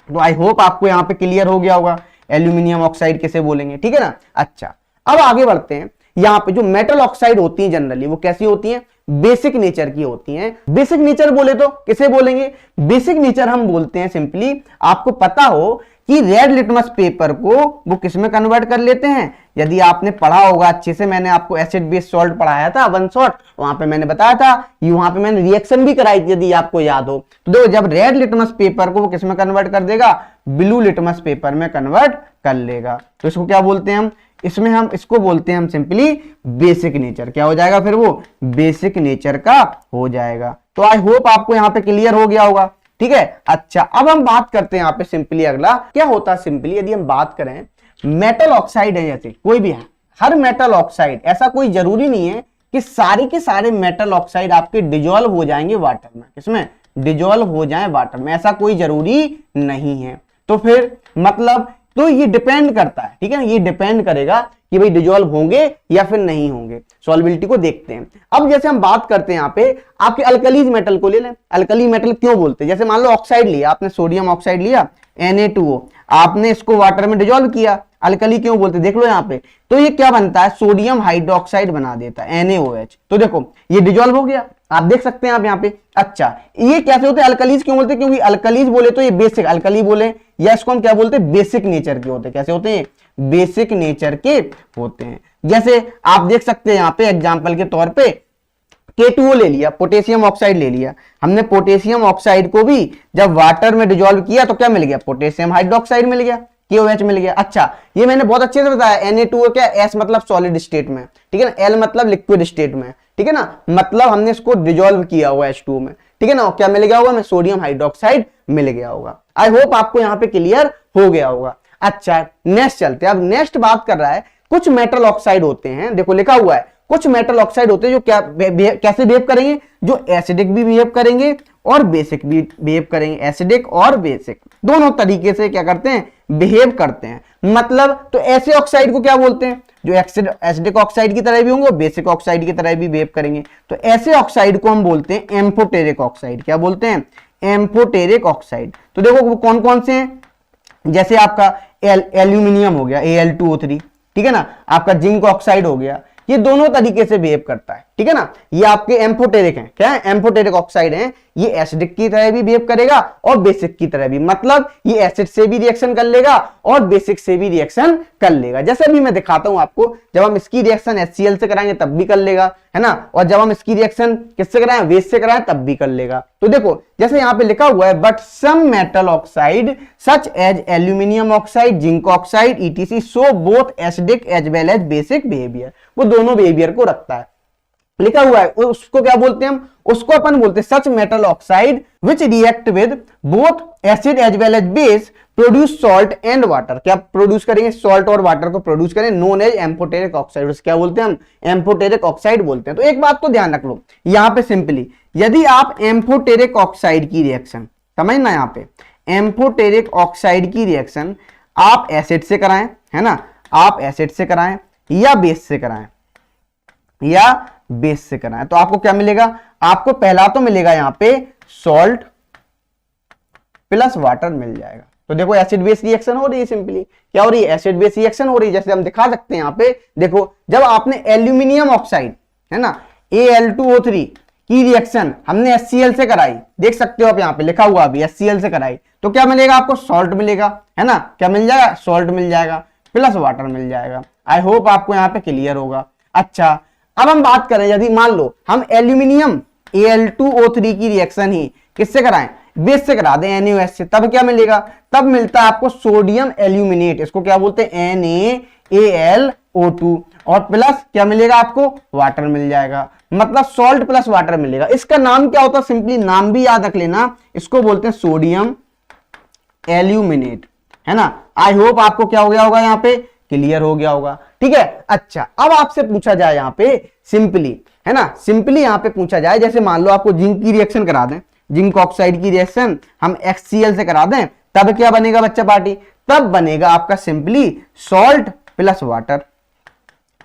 तो आई होप आपको यहाँ पे क्लियर हो गया होगा एल्यूमिनियम ऑक्साइड किसे बोलेंगे, ठीक है ना। अच्छा, अब आगे बढ़ते हैं, यहाँ पे जो मेटल ऑक्साइड होती है जनरली वो कैसी होती हैं, बेसिक नेचर की होती हैं। बेसिक नेचर बोले तो किसे बोलेंगे, बेसिक नेचर हम बोलते हैं सिंपली, आपको पता हो कि रेड लिटमस पेपर को वो किसमें कन्वर्ट कर लेते हैं, यदि आपने पढ़ा होगा अच्छे से, मैंने आपको एसिड बेस सॉल्ट पढ़ाया था 1 शॉट, वहां पे मैंने बताया था, ये वहां पे मैंने रिएक्शन भी कराई थी, यदि आपको याद हो। तो देखो, जब रेड लिटमस पेपर को वो किसमें कन्वर्ट कर देगा, ब्लू लिटमस पेपर में कन्वर्ट कर लेगा, तो इसको क्या बोलते हैं हम, इसमें हम इसको बोलते हैं हम सिंपली बेसिक नेचर। क्या हो जाएगा फिर, वो बेसिक नेचर का हो जाएगा। तो आई होप आपको यहाँ पे क्लियर हो गया होगा, ठीक है। अच्छा, अब हम बात करते हैं यहाँ पे सिंपली अगला क्या होता है, सिंपली यदि हम बात करें मेटल ऑक्साइड है, जैसे कोई भी है, हर मेटल ऑक्साइड, ऐसा कोई जरूरी नहीं है कि सारे के सारे मेटल ऑक्साइड आपके डिजोल्व हो जाएंगे वाटर में, किसमें, डिजोल्व हो जाए वाटर में, ऐसा कोई जरूरी नहीं है। तो फिर मतलब, तो ये डिपेंड करता है, ठीक है, ये डिपेंड करेगा कि भाई डिजोल्व होंगे या फिर नहीं होंगे। सॉल्युबिलिटी को देखते हैं। अब जैसे हम बात करते हैं यहाँ पे आपके अल्कलीज मेटल को ले लें। अल्कली मेटल क्यों बोलते हैं? जैसे मान लो ऑक्साइड लिया आपने, सोडियम ऑक्साइड लिया Na2O, आपने इसको वाटर में डिजोल्व किया, अल्कली क्यों बोलते हैं? देख लो यहाँ पे, तो ये क्या बनता है? सोडियम हाइड्रोक्साइड बना देता है NaOH। तो देखो ये डिजोल्व हो गया, आप देख सकते हैं आप यहाँ पे। अच्छा, ये कैसे होते हैं? अल्कलीज क्यों बोलते हैं? क्योंकि अल्कलीज बोले तो ये बेसिक अल्कली बोले, या इसको हम क्या बोलते हैं? बेसिक नेचर के होते हैं। कैसे होते हैं? बेसिक नेचर के होते हैं। जैसे आप देख सकते हैं यहाँ पे एग्जाम्पल के तौर पे K2O ले लिया, पोटेशियम ऑक्साइड ले लिया हमने। पोटेशियम ऑक्साइड को भी जब वाटर में डिजोल्व किया तो क्या मिल गया? पोटेशियम हाइड्रोक्साइड मिल गया, KOH मिल गया। अच्छा, ये मैंने बहुत अच्छे से बताया। Na2O क्या? S मतलब सॉलिड स्टेट में, ठीक है ना, L मतलब लिक्विड स्टेट में, ठीक है ना, मतलब हमने इसको डिजोल्व किया हुआ H2O में, ठीक है ना। क्या मिल गया होगा? हमें सोडियम हाइड्रोक्साइड मिल गया होगा। आई होप आपको यहाँ पे क्लियर हो गया होगा। अच्छा, नेक्स्ट चलते हैं। अब नेक्स्ट बात कर रहा है कुछ मेटल ऑक्साइड होते हैं, देखो लिखा हुआ है कुछ मेटल ऑक्साइड होते हैं जो क्या कैसे बिहेव करेंगे? जो एसिडिक भी बिहेव करेंगे और बेसिक भी बिहेव करेंगे। एसिडिक और बेसिक दोनों तरीके से क्या करते हैं? बिहेव करते हैं। मतलब तो ऐसे ऑक्साइड को क्या बोलते हैं? जो एसिडिक ऑक्साइड की तरह भी होंगे और बेसिक ऑक्साइड की तरह भी बिहेव करेंगे। तो ऐसे ऑक्साइड को हम बोलते हैं एम्फोटेरिक ऑक्साइड। क्या बोलते हैं? Amphoteric oxide. तो देखो वो कौन कौन से हैं? जैसे आपका एल्यूमिनियम हो गया Al2O3, ठीक है ना, आपका जिंक ऑक्साइड हो गया, ये दोनों तरीके से बिहेव करता है, ठीक है ना। ये आपके एम्फोटेरिक हैं। क्या है? एम्फोटेरिक ऑक्साइड हैं। ये एसिडिक की तरह भी बिहेव करेगा और बेसिक की तरह भी, मतलब ये एसिड से भी रिएक्शन कर लेगा और बेसिक से भी रिएक्शन कर लेगा। जैसे अभी मैं दिखाता हूं आपको, जब हम इसकी रिएक्शन HCl से कराएंगे तब भी कर लेगा, है ना, और जब हम इसकी रिएक्शन किससे कराएं? बेस से कराएं तब भी कर लेगा। तो देखो जैसे यहां पे लिखा हुआ है, but some metal oxide such as aluminium oxide, zinc oxide ETC show both acidic as well as basic behaviour. वो दोनों बिहेवियर को रखता है, लिखा हुआ है। उसको क्या बोलते हैं हम? उसको अपन बोलते हैं such metal oxide which react with both acid as well as base produce salt and water. क्या प्रोड्यूस करेंगे? सॉल्ट और वाटर को प्रोड्यूस करें, नोन एज एम्फोटेरिक ऑक्साइड। क्या बोलते हैं हम? एम्फोटेरिक ऑक्साइड बोलते हैं। तो एक बात को ध्यान रख लो यहां पे, सिंपली यदि आप एम्फोटेरिक ऑक्साइड की रिएक्शन, समझना यहां पे, एम्फोटेरिक ऑक्साइड की रिएक्शन आप एसिड से कराएं, है ना, आप एसिड से कराएं या बेस से कराएं, या बेस से कराएं, तो आपको क्या मिलेगा? आपको पहला तो मिलेगा यहां पे सॉल्ट प्लस वाटर मिल जाएगा। तो देखो एसिड बेस रिएक्शन हो रही है, सिंपली क्या हो रही है? एसिड बेस रिएक्शन हो रही है। जैसे हम दिखा सकते हैं यहां पे, देखो जब आपने एल्यूमिनियम ऑक्साइड, है ना, Al2O3 की रिएक्शन हमने HCl से कराई, देख सकते हो आप यहां पे लिखा हुआ अभी HCl से कराई, तो क्या मिलेगा? आपको सॉल्ट मिलेगा, है ना, क्या मिल जाएगा? सॉल्ट मिल जाएगा प्लस वाटर मिल जाएगा। आई होप आपको यहां पे क्लियर होगा। अच्छा, अब हम बात करें यदि मान लो हम एल्यूमिनियम Al2O3 की रिएक्शन ही किससे कराएं? बेस से करा दें NaOH से, तब क्या मिलेगा? तब मिलता है आपको सोडियम एल्यूमिनेट, इसको क्या बोलते हैं? NaAlO2, और प्लस क्या मिलेगा आपको? वाटर मिल जाएगा, मतलब सॉल्ट प्लस वाटर मिलेगा। इसका नाम क्या होता है? सिंपली नाम भी याद रख लेना, इसको बोलते हैं सोडियम एल्यूमिनेट, है ना। आई होप आपको क्या हो गया होगा? यहां पे क्लियर हो गया होगा, ठीक है। अच्छा, अब आपसे पूछा जाए यहां पे सिंपली, है ना, सिंपली यहां पे पूछा जाए, जैसे मान लो आपको जिंक की रिएक्शन करा दें, जिंक ऑक्साइड की रिएक्शन हम HCl से करा दें, तब क्या बनेगा बच्चा पार्टी? तब बनेगा आपका simply salt plus water,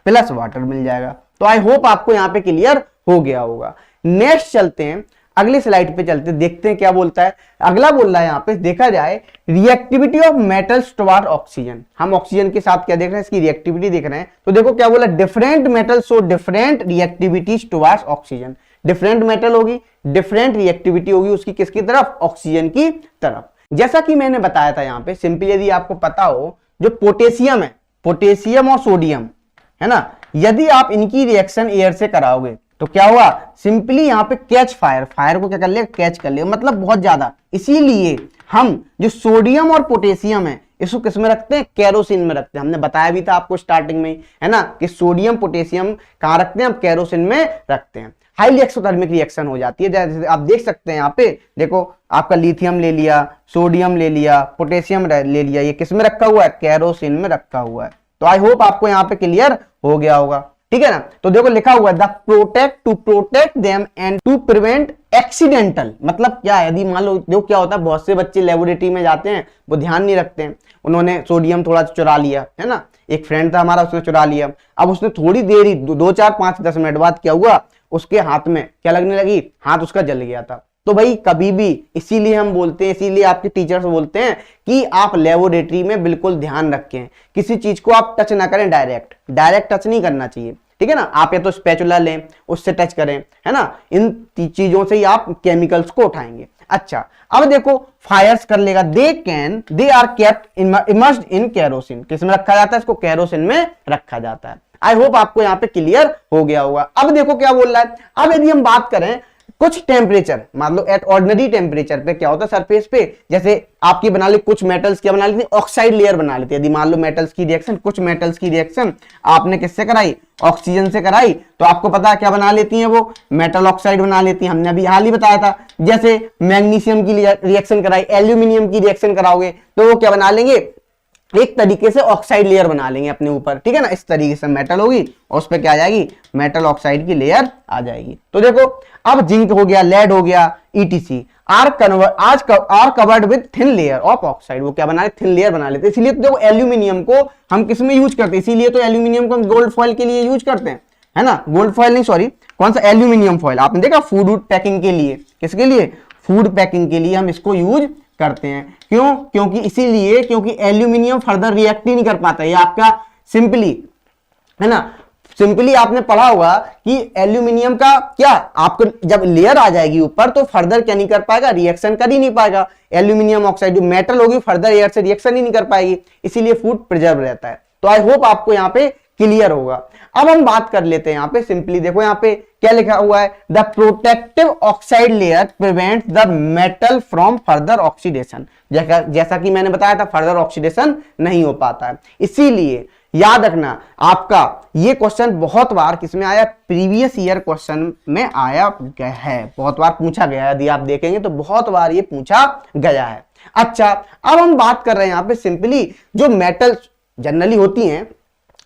plus water मिल जाएगा। तो आई होप आपको यहां पे क्लियर हो गया होगा। नेक्स्ट चलते हैं, अगली स्लाइड पे चलते हैं, देखते हैं क्या बोलता है। अगला बोल रहा है यहां पे, देखा जाए reactivity of metals toward oxygen. हम ऑक्सीजन के साथ क्या देख रहे हैं? इसकी रिएक्टिविटी देख रहे हैं। तो देखो क्या बोला? Different metals show different reactivities towards oxygen. Different metal होगी, डिफरेंट रिएक्टिविटी होगी उसकी, किसकी तरफ? ऑक्सीजन की तरफ। जैसा कि मैंने बताया था यहां पे, सिंपली यदि आपको पता हो, जो पोटेशियम है, पोटेशियम और सोडियम, है ना, यदि आप इनकी रिएक्शन एयर से कराओगे तो क्या हुआ? सिंपली यहां पे कैच फायर, फायर को क्या कर लेगा? कैच कर लेगा, मतलब बहुत ज्यादा। इसीलिए हम जो सोडियम और पोटेशियम है इसको किस में रखते हैं? केरोसिन में रखते हैं। हमने बताया भी था आपको स्टार्टिंग में, है ना, कि सोडियम पोटेशियम कहां रखते हैं? हम केरोसिन में रखते हैं। हाईली एक्सोथर्मिक रिएक्शन हो जाती है, जैसे आप देख सकते हैं यहाँ पे, देखो आपका लिथियम ले लिया, सोडियम ले लिया, पोटेशियम ले लिया, ये किस में रखा हुआ है? केरोसिन में रखा हुआ है। तो आई होप आपको यहाँ पे क्लियर हो गया होगा। ठीक है ना। तो देखो लिखा हुआ है the protect to protect them and to prevent accidental, मतलब क्या है, यदि मान लो देखो क्या होता है, बहुत से बच्चे लेबोरेटरी में जाते हैं, वो ध्यान नहीं रखते हैं, उन्होंने सोडियम थोड़ा चुरा लिया है ना, एक फ्रेंड था हमारा उसने चुरा लिया, अब उसने थोड़ी देर ही 2 4 5 10 मिनट बाद क्या हुआ, उसके हाथ में क्या लगने लगी, हाथ उसका जल गया था। तो भाई कभी भी, इसीलिए हम बोलते हैं, इसीलिए आपके टीचर्स बोलते हैं कि आप लेबोरेटरी में बिल्कुल ध्यान रखें, किसी चीज को आप टच ना करें, डायरेक्ट टच नहीं करना चाहिए, ठीक है ना। आप या तो स्पैचुला लें, उससे टच करें, है ना, इन चीजों से ही आप केमिकल्स को उठाएंगे। अच्छा, अब देखो फायर्स कर लेगा, they are kept immersed in kerosene, किसमें रखा जाता है, इसको केरोसिन में रखा जाता है। आई होप आपको यहाँ पे क्लियर हो गया होगा। अब देखो क्या बोल रहा है, अब यदि हम बात करें कुछ टेम्परेचर, मान लो एट ऑर्डिनरी टेम्परेचर पे क्या होता है सरफेस पे, जैसे आपकी बना ली कुछ मेटल्स क्या बना लेती है, ऑक्साइड लेयर बना लेती है। यदि मान लो मेटल्स की रिएक्शन, कुछ मेटल्स की रिएक्शन आपने किससे कराई, ऑक्सीजन से कराई, तो आपको पता है क्या बना लेती है, वो मेटल ऑक्साइड बना लेती है। हमने अभी हाल ही बताया था, जैसे मैग्नीशियम की रिएक्शन कराई, एल्यूमिनियम की रिएक्शन कराओगे तो वो क्या बना लेंगे, एक तरीके से ऑक्साइड लेयर बना लेंगे अपने ऊपर, ठीक है ना। इस तरीके से मेटल होगी और उस पर क्या आ जाएगी, मेटल ऑक्साइड की लेयर आ जाएगी। तो देखो अब जिंक हो गया, लेड हो गया, etc are covered with thin layer of oxide, वो क्या बना रहे, थिन लेयर बना लेते हैं। इसीलिए तो देखो एल्यूमिनियम को हम किस में यूज करते हैं, इसीलिए तो एल्यूमिनियम को हम गोल्ड फॉइल के लिए यूज करते हैं, है ना, गोल्ड फॉइल नहीं सॉरी, कौन सा, एल्यूमिनियम फॉइल। आपने देखा फूड पैकिंग के लिए, किसके लिए, फूड पैकिंग के लिए हम इसको यूज करते हैं। क्यों, क्योंकि इसीलिए क्योंकि एल्यूमिनियम फर्दर रिएक्ट ही नहीं कर पाता, ये आपका सिंपली, है ना, सिंपली आपने पढ़ा होगा कि एल्यूमिनियम का क्या, आपको जब लेयर आ जाएगी ऊपर तो फर्दर क्या नहीं कर पाएगा, रिएक्शन कर ही नहीं पाएगा। एल्यूमिनियम ऑक्साइड जो मेटल होगी फर्दर एयर से रिएक्शन ही नहीं कर पाएगी, इसीलिए फूड प्रिजर्व रहता है। तो आई होप आपको यहाँ पे क्लियर होगा। अब हम बात कर लेते हैं यहाँ पे सिंपली, देखो यहाँ पे क्या लिखा हुआ है, the protective oxide layer prevents the metal from further oxidation. जैसा कि मैंने बताया था फर्दर ऑक्सीडेशन नहीं हो पाता है, इसीलिए याद रखना आपका ये क्वेश्चन बहुत बार किसमें आया, प्रीवियस ईयर क्वेश्चन में आया है, बहुत बार पूछा गया है, यदि आप देखेंगे तो बहुत बार ये पूछा गया है। अच्छा, अब हम बात कर रहे हैं यहाँ पे सिंपली जो मेटल जनरली होती हैं,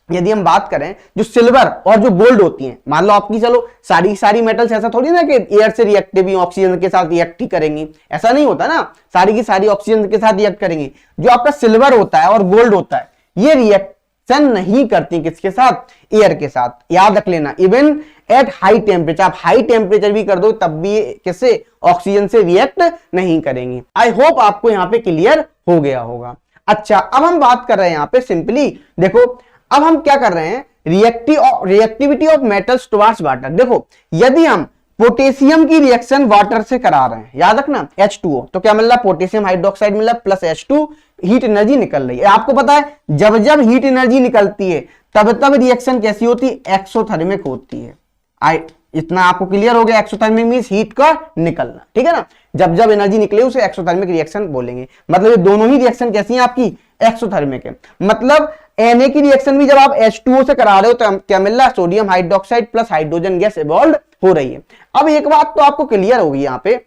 यदि हम बात करें जो सिल्वर और जो गोल्ड होती हैं, मान लो आपकी, चलो सारी मेटल्स ऐसा थोड़ी ना कि एयर से रिएक्टिव ही ऑक्सीजन के साथ रिएक्ट ही करेंगी, ऐसा नहीं होता ना, सारी की सारी ऑक्सीजन के साथ रिएक्ट करेंगी। जो आपका सिल्वर होता है और गोल्ड होता है ये रिएक्शन नहीं करती किसके साथ, एयर के साथ, याद रख लेना। इवन एट हाई टेम्परेचर, आप हाई टेम्परेचर भी कर दो तब भी किससे, ऑक्सीजन से रिएक्ट नहीं करेंगी। आई होप आपको यहाँ पे क्लियर हो गया होगा। अच्छा, अब हम बात कर रहे हैं यहाँ पे सिंपली, देखो अब हम क्या कर रहे हैं, reactivity of metals towards water. देखो यदि हम पोटेशियम की रिएक्शन वाटर से करा रहे हैं, याद रखना H2O, तो क्या मिल रहा है, पोटेशियम हाइड्रोक्साइड मिल रहा है प्लस H2, हीट एनर्जी निकल रही है। आपको पता है जब जब हीट एनर्जी निकलती है तब तब रिएक्शन कैसी होती है, एक्सोथर्मिक होती है। इतना आपको क्लियर हो गया, एक्सोथर्मिक मींस हीट का निकलना, ठीक है ना, जब जब एनर्जी निकले उसे एक्सोथर्मिक रिएक्शन बोलेंगे। मतलब ये दोनों ही रिएक्शन कैसी हैं आपकी, एक्सोथर्मिक है। मतलब Na की रिएक्शन भी जब आप H2O से करा रहे हो तो क्या मिल रहा है, sodium hydroxide plus hydrogen gas evolve हो रही है। अब एक बात तो आपको क्लियर होगी यहाँ पे,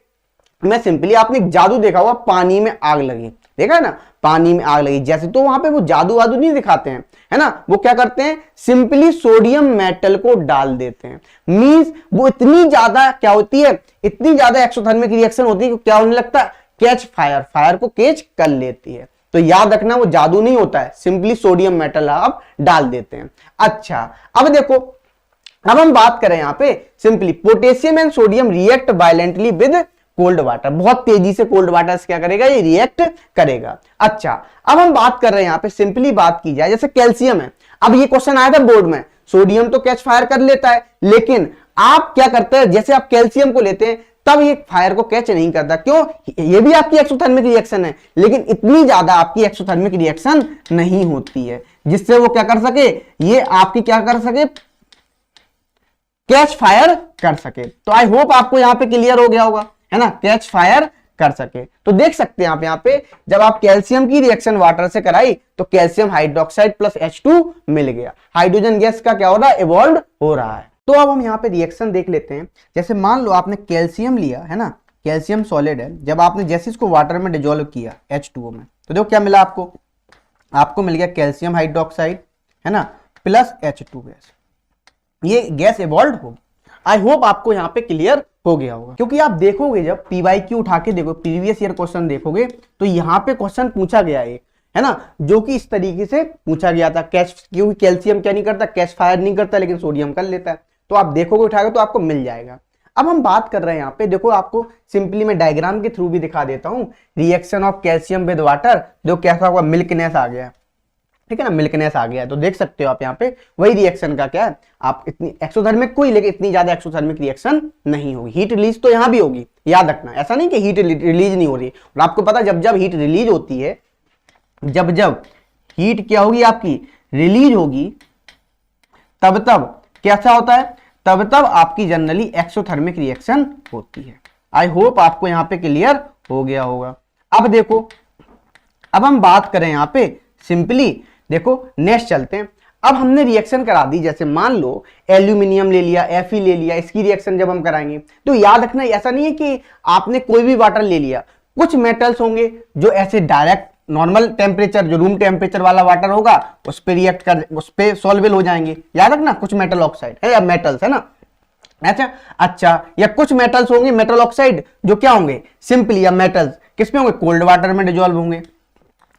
मैं सिंपली, आपने एक जादू देखा होगा, पानी में आग लगी, देखा है ना, पानी में आग लगी जैसे, तो वहां पे वो जादू वादू नहीं दिखाते हैं, है ना, वो क्या करते हैं, सिंपली सोडियम मेटल को डाल देते हैं। मींस वो इतनी ज्यादा क्या होती है, इतनी ज्यादा एक्सोथर्मिक रिएक्शन होती है कि क्या होने लगता है, कैच फायर को कैच कर लेती है। तो याद रखना वो जादू नहीं होता है, सिंपली सोडियम मेटल आप डाल देते हैं। अच्छा, अब देखो, अब हम बात करें यहां पे simply, potassium and sodium react violently with cold water, बहुत तेजी से कोल्ड वाटर से क्या करेगा, ये रिएक्ट करेगा। अच्छा, अब हम बात कर रहे हैं यहां पे सिंपली, बात की जाए जैसे कैल्शियम है, अब ये क्वेश्चन आया था बोर्ड में, सोडियम तो कैच फायर कर लेता है, लेकिन आप क्या करते हैं, जैसे आप कैल्शियम को लेते हैं तब ये फायर को कैच नहीं करता। क्यों, ये भी आपकी एक्सोथर्मिक रिएक्शन है, लेकिन इतनी ज्यादा आपकी एक्सोथर्मिक रिएक्शन नहीं होती है जिससे वो क्या कर सके, ये आपकी क्या कर सके, कैच फायर कर सके। तो आई होप आपको यहां पे क्लियर हो गया होगा, है ना, कैच फायर कर सके। तो देख सकते हैं आप यहाँ पे, जब आप कैल्शियम की रिएक्शन वाटर से कराई तो कैल्शियम हाइड्रोक्साइड प्लस H2 मिल गया, हाइड्रोजन गैस का क्या हो रहा है, इवॉल्व हो रहा है। तो अब हम यहाँ पे रिएक्शन देख लेते हैं। जैसे मान लो आपने कैल्शियम लिया, है ना, कैल्शियम सॉलिड है, जब आपने जैसे इसको वाटर में डिजोल्व किया H2O में, तो देखो क्या मिला आपको मिल गया कैल्शियम हाइड्रोक्साइड, है ना, प्लस H2 गैस, ये गैस इवॉल्व होगी। आई होप आपको यहाँ पे क्लियर हो गया होगा, क्योंकि आप देखोगे जब PYQ उठा के देखो, प्रीवियस ईयर क्वेश्चन देखोगे तो यहाँ पे क्वेश्चन पूछा गया है ना, जो कि इस तरीके से पूछा गया था। क्योंकि कैल्शियम क्या नहीं करता, कैच फायर नहीं करता, लेकिन सोडियम कर लेता है। तो आप देखोगे उठाओगे तो आपको मिल जाएगा। अब हम बात कर रहे हैं यहाँ पे, देखो आपको सिंपली मैं डायग्राम के थ्रू भी दिखा देता हूँ। Reaction of calcium with water, जो कैसा होगा, मिल्कनेस आ गया, ठीक है ना, मिल्कनेस आ गया है। तो देख सकते हो आप यहाँ पे वही रिएक्शन का क्या है, आप इतनी एक्सोथर्मिक कोई, लेकिन इतनी ज्यादा एक्सोथर्मिक रिएक्शन नहीं होगी। हीट रिलीज तो यहाँ भी होगी, याद रखना, ऐसा नहीं कि हीट रिलीज नहीं हो रही। और आपको पता जब जब हीट रिलीज होती है, जब जब हीट क्या होगी आपकी रिलीज होगी, तब तब कैसा होता है, तब तब आपकी जनरली एक्सोथर्मिक रिएक्शन होती है। आई होप आपको यहाँ पे क्लियर हो गया होगा। अब देखो, अब हम बात करें यहाँ पे सिंपली, देखो नेक्स्ट चलते हैं। अब हमने रिएक्शन करा दी, जैसे मान लो एल्यूमिनियम ले लिया, Fe ले लिया, इसकी रिएक्शन जब हम कराएंगे तो याद रखना ऐसा नहीं है कि आपने कोई भी वाटर ले लिया। कुछ मेटल्स होंगे जो ऐसे डायरेक्ट नॉर्मल टेम्परेचर, जो रूम टेम्परेचर वाला वाटर होगा उस पर रिएक्ट कर, उस पर सॉल्वेबल हो जाएंगे। याद रखना, कुछ मेटल ऑक्साइड है या मेटल्स है ना, अच्छा या कुछ मेटल्स होंगे, मेटल ऑक्साइड, जो क्या होंगे सिंपली, या मेटल्स किसमें होंगे, कोल्ड वाटर में डिजोल्व होंगे।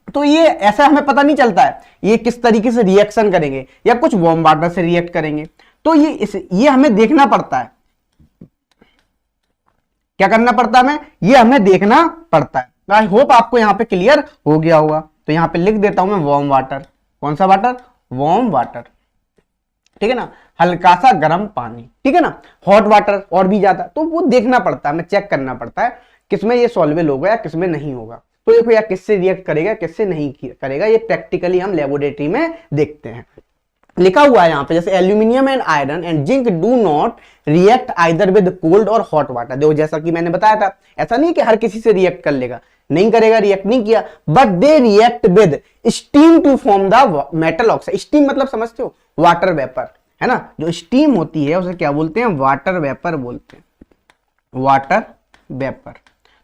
तो ये ऐसा हमें पता नहीं चलता है ये किस तरीके से रिएक्शन करेंगे, या कुछ वार्म वाटर से रिएक्ट करेंगे। तो ये हमें देखना पड़ता है। क्या करना पड़ता है हमें, ये हमें देखना पड़ता है। आई होप आपको यहाँ पे क्लियर हो गया होगा। तो यहाँ पे लिख देता हूं मैं वार्म वाटर। कौन सा वाटर, वार्म वाटर, ठीक है ना, हल्का सा गर्म पानी, ठीक है ना। हॉट वाटर और भी ज्यादा, तो वो देखना पड़ता है, हमें चेक करना पड़ता है किसमें ये सॉल्वेबल होगा या किसमें नहीं होगा। तो देखो यार किससे रिएक्ट करेगा किससे नहीं करेगा, ये प्रैक्टिकली हम लेबोरेटरी में देखते हैं। लिखा हुआ है यहाँ पे, जैसे aluminium and iron and zinc do not react either with cold और हॉट वाटर। देखो जैसा कि मैंने बताया था, ऐसा नहीं कि हर किसी से रिएक्ट कर लेगा, नहीं करेगा, रिएक्ट नहीं किया, but they react with steam to form the metal oxide. Steam मतलब समझते हो, वाटर वेपर, है ना। जो स्टीम होती है उसे क्या बोलते हैं, वाटर वेपर बोलते हैं, वाटर वेपर।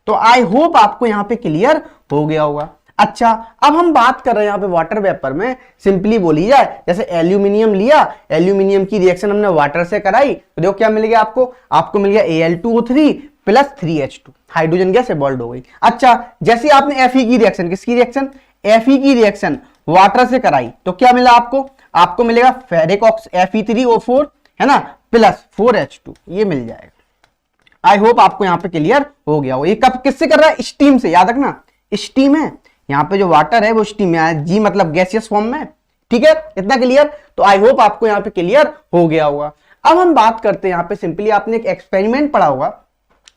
तो आई होप आपको यहाँ पे क्लियर हो गया होगा। अच्छा, अब हम बात कर रहे हैं यहाँ पे वाटर वेपर में, सिंपली बोली जाए, जैसे एल्यूमिनियम लिया, एल्यूमिनियम की रिएक्शन हमने वाटर से कराई, तो देखो क्या मिल गया आपको मिल गया Al2O3 plus 3H2, hydrogen gas evolve हो गई। अच्छा, जैसे आपने Fe की रिएक्शन, किसकी रिएक्शन, Fe की रिएक्शन वाटर से कराई, तो क्या मिला आपको मिलेगा फेरिक Fe3O4, है ना, प्लस 4H2, ये मिल जाएगा। आई होप आपको यहाँ पे क्लियर हो गया हो। ये कब किससे कर रहा है, स्टीम से, याद रखना स्टीम है, यहाँ पे जो वाटर है वो स्टीम में है, जी मतलब गैसियस फॉर्म में, ठीक है, इतना क्लियर। तो आई होप आपको यहाँ पे क्लियर हो गया होगा। अब हम बात करते हैं यहाँ पे, सिंपली आपने एक एक्सपेरिमेंट पढ़ा होगा,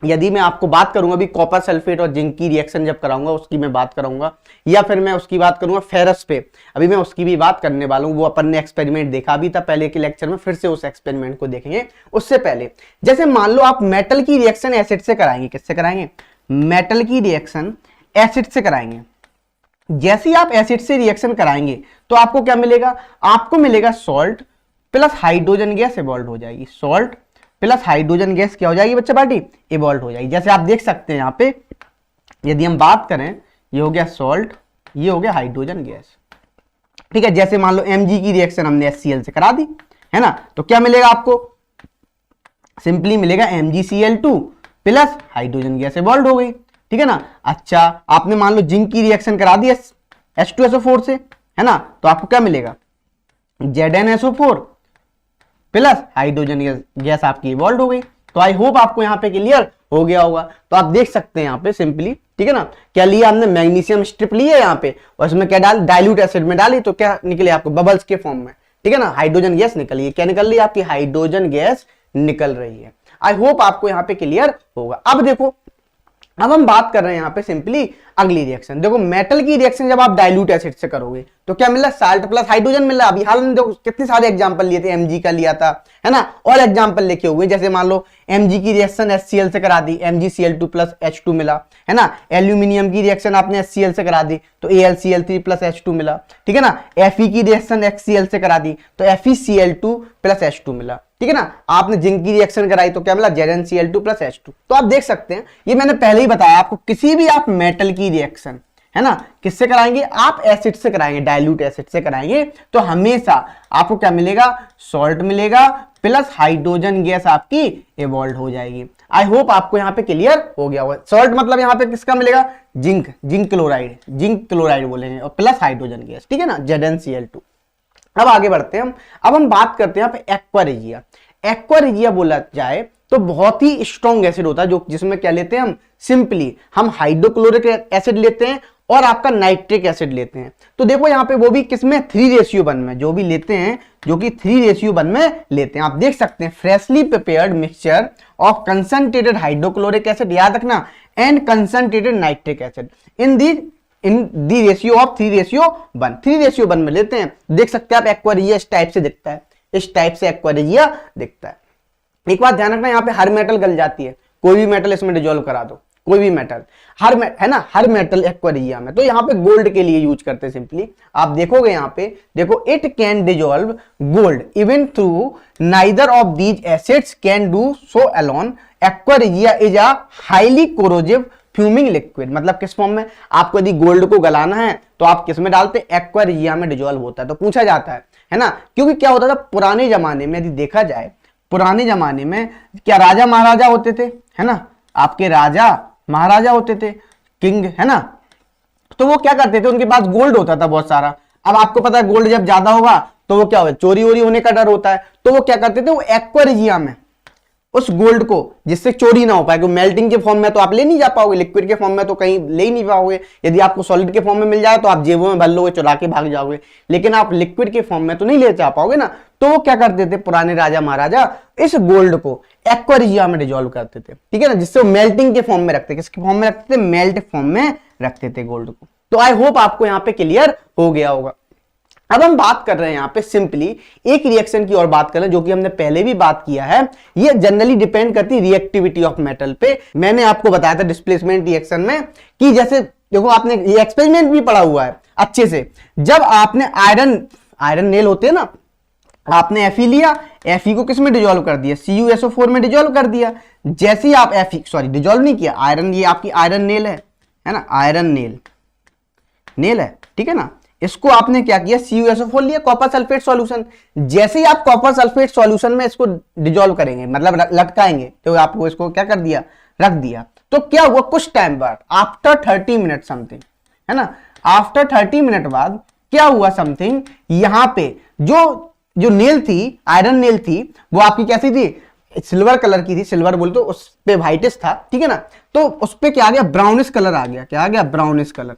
यदि मैं आपको बात करूंगा अभी कॉपर सल्फेट और जिंक की रिएक्शन जब कराऊंगा उसकी मैं बात करूंगा, या फिर मैं उसकी बात करूंगा फेरस पे, अभी मैं उसकी भी बात करने वाला हूं। वो अपन ने एक्सपेरिमेंट देखा भी था पहले के लेक्चर में, फिर से उस एक्सपेरिमेंट को देखेंगे। उससे पहले जैसे मान लो आप मेटल की रिएक्शन एसिड से कराएंगे, किससे कराएंगे, मेटल की रिएक्शन एसिड से कराएंगे। जैसे ही आप एसिड से रिएक्शन कराएंगे तो आपको क्या मिलेगा, आपको मिलेगा salt plus hydrogen gas evolve हो जाएगी, सॉल्ट प्लस हाइड्रोजन गैस क्या हो जाएगी बच्चा पार्टी, इवॉल्व हो जाएगी। जैसे आप देख सकते हैं यहाँ पे, यदि हम बात करें, ये हो गया सॉल्ट, ये हो गया हाइड्रोजन गैस, ठीक है। जैसे मान लो Mg की रिएक्शन हमने HCl से करा दी, है ना, तो क्या मिलेगा आपको, सिंपली मिलेगा MgCl2 plus hydrogen gas evolve हो गई, ठीक है ना। अच्छा, आपने मान लो जिंक की रिएक्शन करा दी H2SO4 से, है ना, तो आपको क्या मिलेगा, ZnSO4 प्लस हाइड्रोजन गैस आपकी इवॉल्व हो गई। तो आई होप आपको यहाँ पे क्लियर हो गया होगा। तो आप देख सकते हैं यहाँ पे सिंपली, ठीक है ना, क्या लिया हमने, मैग्नीशियम स्ट्रिप लिया यहाँ पे, और इसमें क्या डाल, डाइल्यूट एसिड में डाली, तो क्या निकले आपको, बबल्स के फॉर्म में, ठीक है ना, हाइड्रोजन गैस निकली है। क्या निकल रही है आपकी, हाइड्रोजन गैस निकल रही है। आई होप आपको यहाँ पे क्लियर होगा। अब देखो, अब हम बात कर रहे हैं यहाँ पे सिंपली अगली रिएक्शन। देखो मेटल की रिएक्शन जब आप डाइल्यूट एसिड से करोगे तो क्या मिल रहा है, साल्ट प्लस हाइड्रोजन मिल रहा है। अभी हाल में देखो कितने सारे एग्जांपल लिए थे, Mg का लिया था, है ना, और एग्जांपल लिखे हुए, जैसे मान लो Mg की रिएक्शन HCl से करा दी, MgCl2 प्लस H2 मिला, है ना। एल्यूमिनियम की रिएक्शन आपने HCl से करा दी तो AlCl3 प्लस H2 मिला, ठीक है ना। Fe की रिएक्शन HCl से करा दी तो FeCl2 प्लस H2 मिला, ठीक है ना। आपने जिंक की रिएक्शन कराई तो क्या मिला, ZnCl2 प्लस H2। तो आप देख सकते हैं, ये मैंने पहले ही बताया आपको, किसी भी आप मेटल की रिएक्शन, है ना, किससे कराएंगे, आप एसिड से कराएंगे, डाइल्यूट एसिड से कराएंगे, तो हमेशा आपको क्या मिलेगा, सॉल्ट मिलेगा प्लस हाइड्रोजन गैस आपकी इवॉल्व हो जाएगी। आई होप आपको यहाँ पे क्लियर हो गया होगा। सॉल्ट मतलब यहाँ पे किसका मिलेगा, जिंक क्लोराइड बोलेंगे, और प्लस हाइड्रोजन गैस, ठीक है ना, ZnCl2। अब आगे बढ़ते हैं अब हम बात करते हैं यहाँ पे एक्वा रेजिया। एक्वा रेजिया बोला जाए तो बहुत ही स्ट्रॉन्ग एसिड होता है, जो जिसमें क्या लेते हैं हम, सिंपली हम हाइड्रोक्लोरिक एसिड लेते हैं और आपका नाइट्रिक एसिड लेते हैं। तो देखो यहाँ पे वो भी किसमें, 3:1 में जो भी लेते हैं, जो कि 3:1 में लेते हैं। आप देख सकते हैं freshly prepared mixture of concentrated hydrochloric acid, याद रखना, and concentrated nitric acid in the ratio of 3:1, 3:1 में लेते हैं। देख सकते हैं आप एक्वा रेजिया इस टाइप से दिखता है, इस टाइप से एक्वा रेजिया दिखता है। एक बात ध्यान रखना, यहाँ पे हर मेटल गल जाती है, कोई भी मेटल इसमें डिजोल्व करा दो, कोई भी मेटल, हर मेटल एक्वा रेजिया में। तो यहाँ पे गोल्ड के लिए यूज करते हैं सिंपली। आप देखोगे यहाँ पे, देखो, it can dissolve gold even through neither of these acids can do so alone. Aqua regia is a highly corrosive fuming liquid. मतलब किस फॉर्म में, आपको यदि गोल्ड को गलाना है तो आप किस में डालते हैं, एक्वा रेजिया में डिजोल्व होता है। तो पूछा जाता है ना, क्योंकि क्या होता था पुराने जमाने में, यदि देखा जाए पुराने जमाने में क्या राजा महाराजा होते थे, है ना, आपके राजा महाराजा होते थे, किंग, है ना, तो वो क्या करते थे, उनके पास गोल्ड होता था बहुत सारा। अब आपको पता है गोल्ड जब ज्यादा होगा तो वो क्या होगा, चोरी वोरी होने का डर होता है। तो वो क्या करते थे, वो एक्वा रेजिया में उस गोल्ड को, जिससे चोरी ना हो पाए, क्योंकि मेल्टिंग के फॉर्म में तो आप ले नहीं जा पाओगे, लिक्विड के फॉर्म में तो कहीं ले ही नहीं पाओगे। यदि आपको सॉलिड के फॉर्म में मिल जाए तो आप जेबों में भर लोगे, चुरा के भाग जाओगे, लेकिन आप लिक्विड के फॉर्म में तो नहीं ले जा पाओगे ना। तो वो क्या करते थे, पुराने राजा महाराजा इस गोल्ड को एक्वा रेजिया में डिजोल्व करते थे, ठीक है ना, जिससे वो मेल्टिंग के फॉर्म में रखते, किसके फॉर्म में रखते थे, मेल्ट फॉर्म में रखते थे गोल्ड को। तो आई होप आपको यहाँ पे क्लियर हो गया होगा। अब हम बात कर रहे हैं यहाँ पे सिंपली एक रिएक्शन की और बात कर रहे हैं, जो कि हमने पहले भी बात किया है। ये जनरली डिपेंड करती है रिएक्टिविटी ऑफ मेटल पे। मैंने आपको बताया था डिस्प्लेसमेंट रिएक्शन में कि जैसे देखो, आपने ये एक्सपेरिमेंट भी पढ़ा हुआ है अच्छे से। जब आपने आयरन नेल होते हैं ना, आपने Fe लिया, Fe को किस में डिजोल्व कर दिया, CuSO4 में डिजोल्व कर दिया। जैसे ही आप डिजोल्व नहीं किया, आयरन, ये आपकी आयरन नेल है ना, आयरन नेल है, ठीक है ना, इसको आपने क्या किया, CuSO4 लिया, कॉपर सल्फेट सॉल्यूशन। जैसे ही आप कॉपर सल्फेट सॉल्यूशन में इसको डिजोल्व करेंगे, मतलब लटकाएंगे, तो आपको इसको क्या कर दिया, रख दिया। तो क्या हुआ, कुछ टाइम बाद, आफ्टर 30 मिनट समथिंग, है ना, आफ्टर 30 मिनट बाद क्या हुआ समथिंग, यहां पे जो नेल थी, आयरन नेल थी, वो आपकी कैसी थी, सिल्वर कलर की थी, सिल्वर बोल तो उस पे व्हाइटिश था, ठीक है ना। तो उस पे क्या आ गया, ब्राउनिश कलर आ गया, क्या आ गया, ब्राउनिश कलर।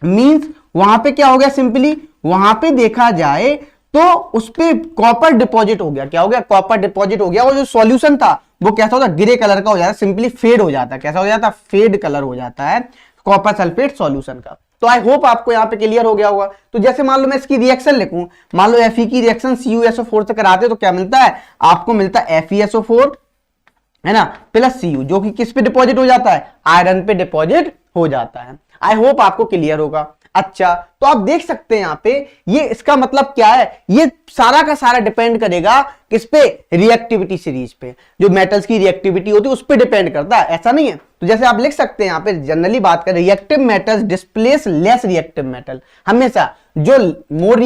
मींस वहां पे क्या हो गया, सिंपली वहां पे देखा जाए तो उस पे कॉपर डिपॉजिट हो गया। क्या हो गया, कॉपर डिपॉजिट हो गया। और जो सॉल्यूशन था वो कैसा होता, ग्रे कलर का हो जाता, सिंपली फेड हो जाता। कैसा हो जाता, फेड कलर हो जाता है कॉपर सल्फेट सॉल्यूशन का। तो आई होप आपको यहाँ पे क्लियर हो गया होगा। तो जैसे मान लो मैं इसकी रिएक्शन लिखूं, मान लो Fe की रिएक्शन CuSO4 से कराते तो क्या मिलता है, आपको मिलता है FeSO4, है ना, प्लस Cu, जो कि किस पे डिपॉजिट हो जाता है, आयरन पे डिपॉजिट हो जाता है। आई होप आपको क्लियर होगा। अच्छा, तो आप देख सकते हैं यहाँ पे, ये इसका मतलब क्या है, ये सारा का सारा डिपेंड करेगा किस पे, रिएक्टिविटी सीरीज पे। जो मेटल्स की रिएक्टिविटी होती है उस पे डिपेंड करता है, ऐसा नहीं है। तो जैसे आप लिख सकते हैं यहाँ पे, जनरली बात करें, reactive metals displace less reactive metal. हमेशा जो मोर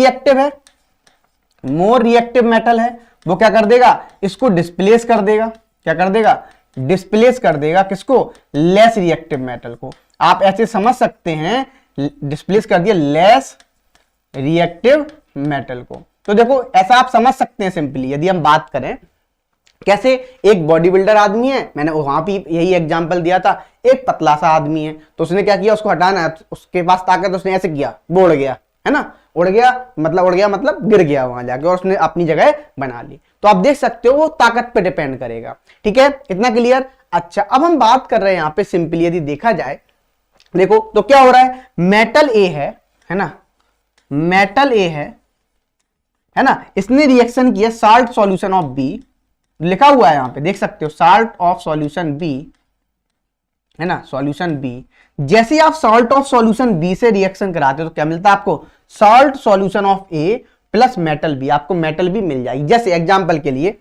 रिएक्टिव मेटल है वो क्या कर देगा, इसको डिस्प्लेस कर देगा। क्या कर देगा, डिस्प्लेस कर देगा किसको, लेस रिएक्टिव मेटल को। आप ऐसे समझ सकते हैं, डिस्प्लेस कर दिया लेस रिएक्टिव मेटल को। तो देखो ऐसा आप समझ सकते हैं सिंपली। यदि हम बात करें कैसे, एक बॉडी बिल्डर आदमी है, मैंने वहां भी यही एग्जांपल दिया था, एक पतला सा आदमी है, तो उसने क्या किया, उसको हटाना है, उसके पास ताकत, उसने ऐसे किया, वो उड़ गया, है ना, उड़ गया मतलब गिर गया वहां जाके, और उसने अपनी जगह बना ली। तो आप देख सकते हो वो ताकत पे डिपेंड करेगा, ठीक है, इतना क्लियर। अच्छा, अब हम बात कर रहे हैं यहाँ पे सिंपली, यदि देखा जाए, देखो तो क्या हो रहा है, मेटल ए है ना, मेटल ए है ना, इसने रिएक्शन किया साल्ट सॉल्यूशन ऑफ बी, लिखा हुआ है यहां पे, देख सकते हो, साल्ट ऑफ सॉल्यूशन बी, है ना, सॉल्यूशन बी। जैसे ही आप साल्ट ऑफ सॉल्यूशन बी से रिएक्शन कराते हो तो क्या मिलता है आपको, salt solution of A plus metal B, आपको मेटल बी मिल जाएगी। जैसे एग्जांपल के लिए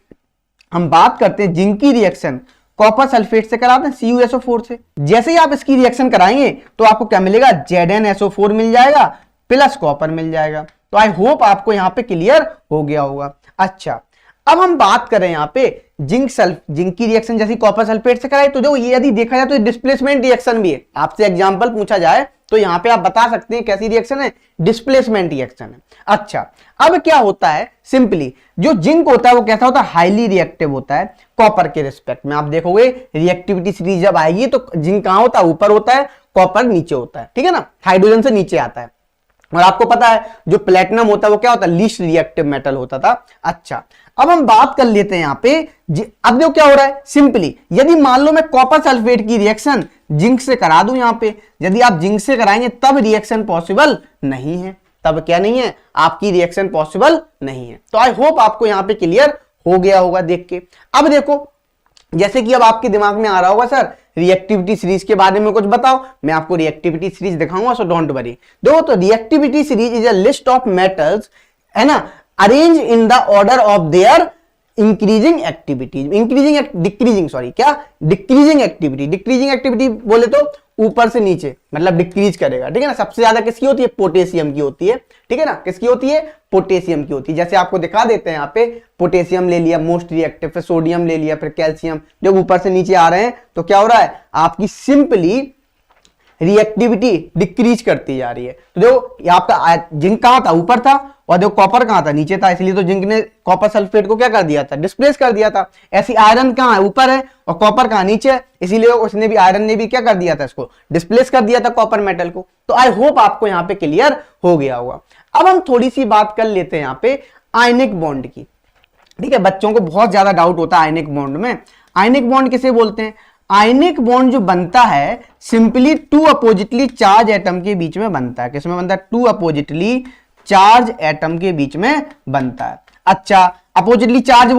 हम बात करते हैं जिंक की रिएक्शन कॉपर सल्फेट से कराते हैं CuSO4 से। जैसे ही आप इसकी रिएक्शन कराएंगे तो आपको क्या मिलेगा, ZnSO4 मिल जाएगा प्लस कॉपर मिल जाएगा। तो आई होप आपको यहां पे क्लियर हो गया होगा। अच्छा, अब हम बात करें यहाँ पे जिंक की रिएक्शन जैसी कॉपर सल्फेट से कराई, तो जो ये यदि देखा जाए तो डिस्प्लेसमेंट रिएक्शन भी है। आपसे एग्जांपल पूछा जाए तो यहाँ पे आप बता सकते हैं कैसी रिएक्शन है, डिस्प्लेसमेंट रिएक्शन है। अच्छा, अब क्या होता है, सिंपली जो जिंक होता है वो कैसा होता है, हाईली रिएक्टिव होता है कॉपर के रिस्पेक्ट में। आप देखोगे रिएक्टिविटी सीरीज जब आएगी तो जिंक कहां होता है, ऊपर होता है, कॉपर नीचे होता है, ठीक है ना, हाइड्रोजन से नीचे आता है। और आपको पता है जो प्लेटिनम होता है वो क्या होता है, लीस्ट रिएक्टिव मेटल होता था। अच्छा, अब हम बात कर लेते हैं यहाँ पे, अब जो क्या हो रहा है, सिंपली यदि मान लो मैं कॉपर सल्फेट की रिएक्शन जिंक से करा दूं यहाँ पे, यदि आप जिंक से कराएंगे तब रिएक्शन पॉसिबल नहीं है, तब क्या नहीं है, आपकी रिएक्शन पॉसिबल नहीं है। तो आई होप आपको यहाँ पे क्लियर हो गया होगा देख के। अब देखो, जैसे कि अब आपके दिमाग में आ रहा होगा सर रिएक्टिविटी सीरीज के बारे में कुछ बताओ, मैं आपको रिएक्टिविटी सीरीज दिखाऊंगा, सो डोंट वरी। देखो, तो reactivity series is a list of metals, है ना, arrange in the order of their increasing activities, decreasing activity बोले तो ऊपर से नीचे, मतलब डिक्रीज करेगा, ठीक है ना। सबसे ज्यादा किसकी होती है, पोटेशियम की होती है, ठीक है ना, किसकी होती है, पोटेशियम की होती है। जैसे आपको दिखा देते हैं यहाँ पे, पोटेशियम ले लिया मोस्ट रिएक्टिव, फिर सोडियम ले लिया, फिर कैल्शियम, जब ऊपर से नीचे आ रहे हैं तो क्या हो रहा है, आपकी सिंपली रिएक्टिविटी डिक्रीज करती जा रही है। तो देखो आपका जिंक कहां था, ऊपर था, और देखो कॉपर कहां था, नीचे था, इसलिए तो जिंक ने कॉपर सल्फेट को क्या कर दिया था, डिस्प्लेस कर दिया था। ऐसी आयरन कहां है, ऊपर है, और कॉपर कहां, नीचे है, इसीलिए उसने भी, आयरन ने भी क्या कर दिया था, इसको डिस्प्लेस कर दिया था कॉपर मेटल को। तो आई होप आपको यहाँ पे क्लियर हो गया होगा। अब हम थोड़ी सी बात कर लेते हैं यहाँ पे आयनिक बॉन्ड की, ठीक है। बच्चों को बहुत ज्यादा डाउट होता है आयनिक बॉन्ड में। आयनिक बॉन्ड किसे बोलते हैं, आयनिक बॉन्ड जो बनता है simply two oppositely charge atom के बीच में बनता है। किसमें बनता है, टू अपोजिटली चार्ज एटम के बीच में बनता है। अच्छा, अपोजिटली चार्ज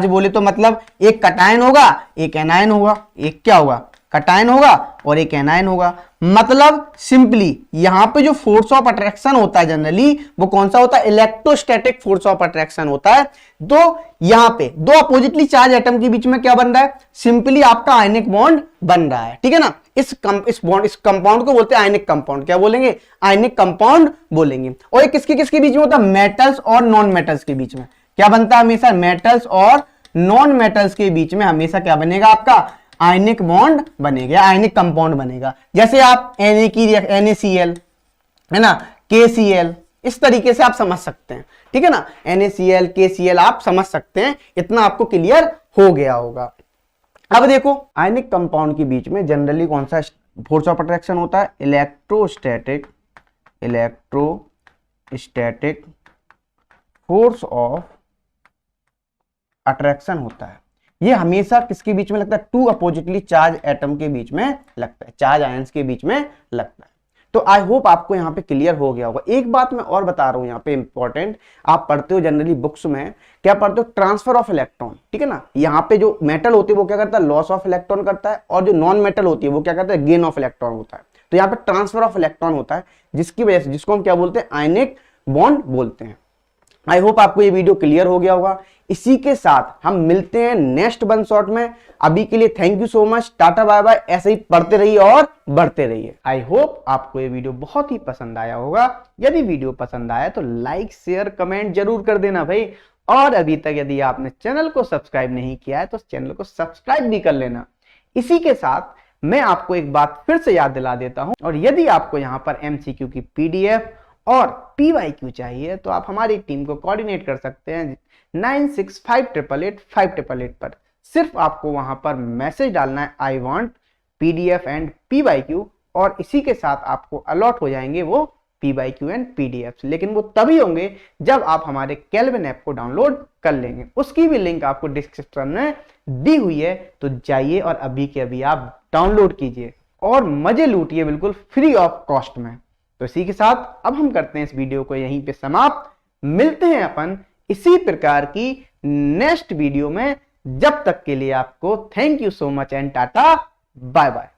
बोले तो मतलब एक कटायन होगा, एक एनायन होगा, एक क्या होगा, कटायन होगा और एक एनायन होगा। मतलब सिंपली यहां पे जो फोर्स ऑफ अट्रैक्शन होता है जनरली वो कौन सा होता है, इलेक्ट्रोस्टैटिक फोर्स ऑफ अट्रैक्शन होता है। तो यहां पे दो अपोजिटली चार्ज एटम के बीच में क्या बन रहा है, सिंपली आपका आयनिक बॉन्ड बन रहा है, ठीक है ना। इस कंपाउंड को बोलते हैं आयनिक कंपाउंड। क्या बोलेंगे, आयनिक कंपाउंड बोलेंगे। और ये किसके बीच में होता है, मेटल्स और नॉन मेटल्स के बीच में। क्या बनता है हमेशा, मेटल्स और नॉन मेटल्स के बीच में हमेशा क्या बनेगा, आपका आयनिक बॉन्ड बनेगा, आयनिक कंपाउंड बनेगा। जैसे आप NaCl, है ना, KCl, इस तरीके से आप समझ सकते हैं, ठीक है ना। NaCl, KCl आप समझ सकते हैं, इतना आपको क्लियर हो गया होगा। अब देखो, आयनिक कंपाउंड के बीच में जनरली कौन सा फोर्स ऑफ अट्रैक्शन होता है, इलेक्ट्रोस्टैटिक फोर्स ऑफ अट्रैक्शन होता है। ये हमेशा किसके बीच में लगता है, टू अपोजिटली चार्ज एटम के बीच में लगता है, चार्ज आयंस के बीच में लगता है। तो आई होप आपको यहाँ पे क्लियर हो गया होगा। एक बात मैं और बता रहा हूं यहाँ पे इंपॉर्टेंट, आप पढ़ते हो जनरली बुक्स में, क्या पढ़ते हो, ट्रांसफर ऑफ इलेक्ट्रॉन, ठीक है ना। यहाँ पे जो मेटल होती है वो क्या करता है, लॉस ऑफ इलेक्ट्रॉन करता है, और जो नॉन मेटल होती है वो क्या करता है, गेन ऑफ इलेक्ट्रॉन होता है। तो यहाँ पे ट्रांसफर ऑफ इलेक्ट्रॉन होता है, जिसकी वजह से, जिसको हम क्या बोलते हैं, आयनिक बॉन्ड बोलते हैं। आई होप आपको ये वीडियो क्लियर हो गया होगा। इसी के साथ हम मिलते हैं नेक्स्ट वन शॉट में। अभी के लिए thank you so much, tata bye bye. ऐसे ही पढ़ते रहिए और बढ़ते रहिए। आई होप आपको ये वीडियो बहुत ही पसंद आया होगा। यदि वीडियो पसंद आया तो लाइक शेयर कमेंट जरूर कर देना भाई। और अभी तक यदि आपने चैनल को सब्सक्राइब नहीं किया है तो चैनल को सब्सक्राइब भी कर लेना। इसी के साथ मैं आपको एक बात फिर से याद दिला देता हूं, और यदि आपको यहां पर MCQ की PDF और PYQ चाहिए तो आप हमारी टीम को कोऑर्डिनेट कर सकते हैं 9658885888 पर। सिर्फ आपको वहां पर मैसेज डालना है I want PDF and PYQ, और इसी के साथ आपको अलॉट हो जाएंगे वो PYQ एंड PDFs। लेकिन वो तभी होंगे जब आप हमारे केल्विन ऐप को डाउनलोड कर लेंगे। उसकी भी लिंक आपको डिस्क्रिप्शन में दी हुई है, तो जाइए और अभी के अभी आप डाउनलोड कीजिए और मजे लूटिए बिल्कुल फ्री ऑफ कॉस्ट में। तो इसी के साथ अब हम करते हैं इस वीडियो को यहीं पे समाप्त। मिलते हैं अपन इसी प्रकार की नेक्स्ट वीडियो में। जब तक के लिए आपको thank you so much and tata bye bye.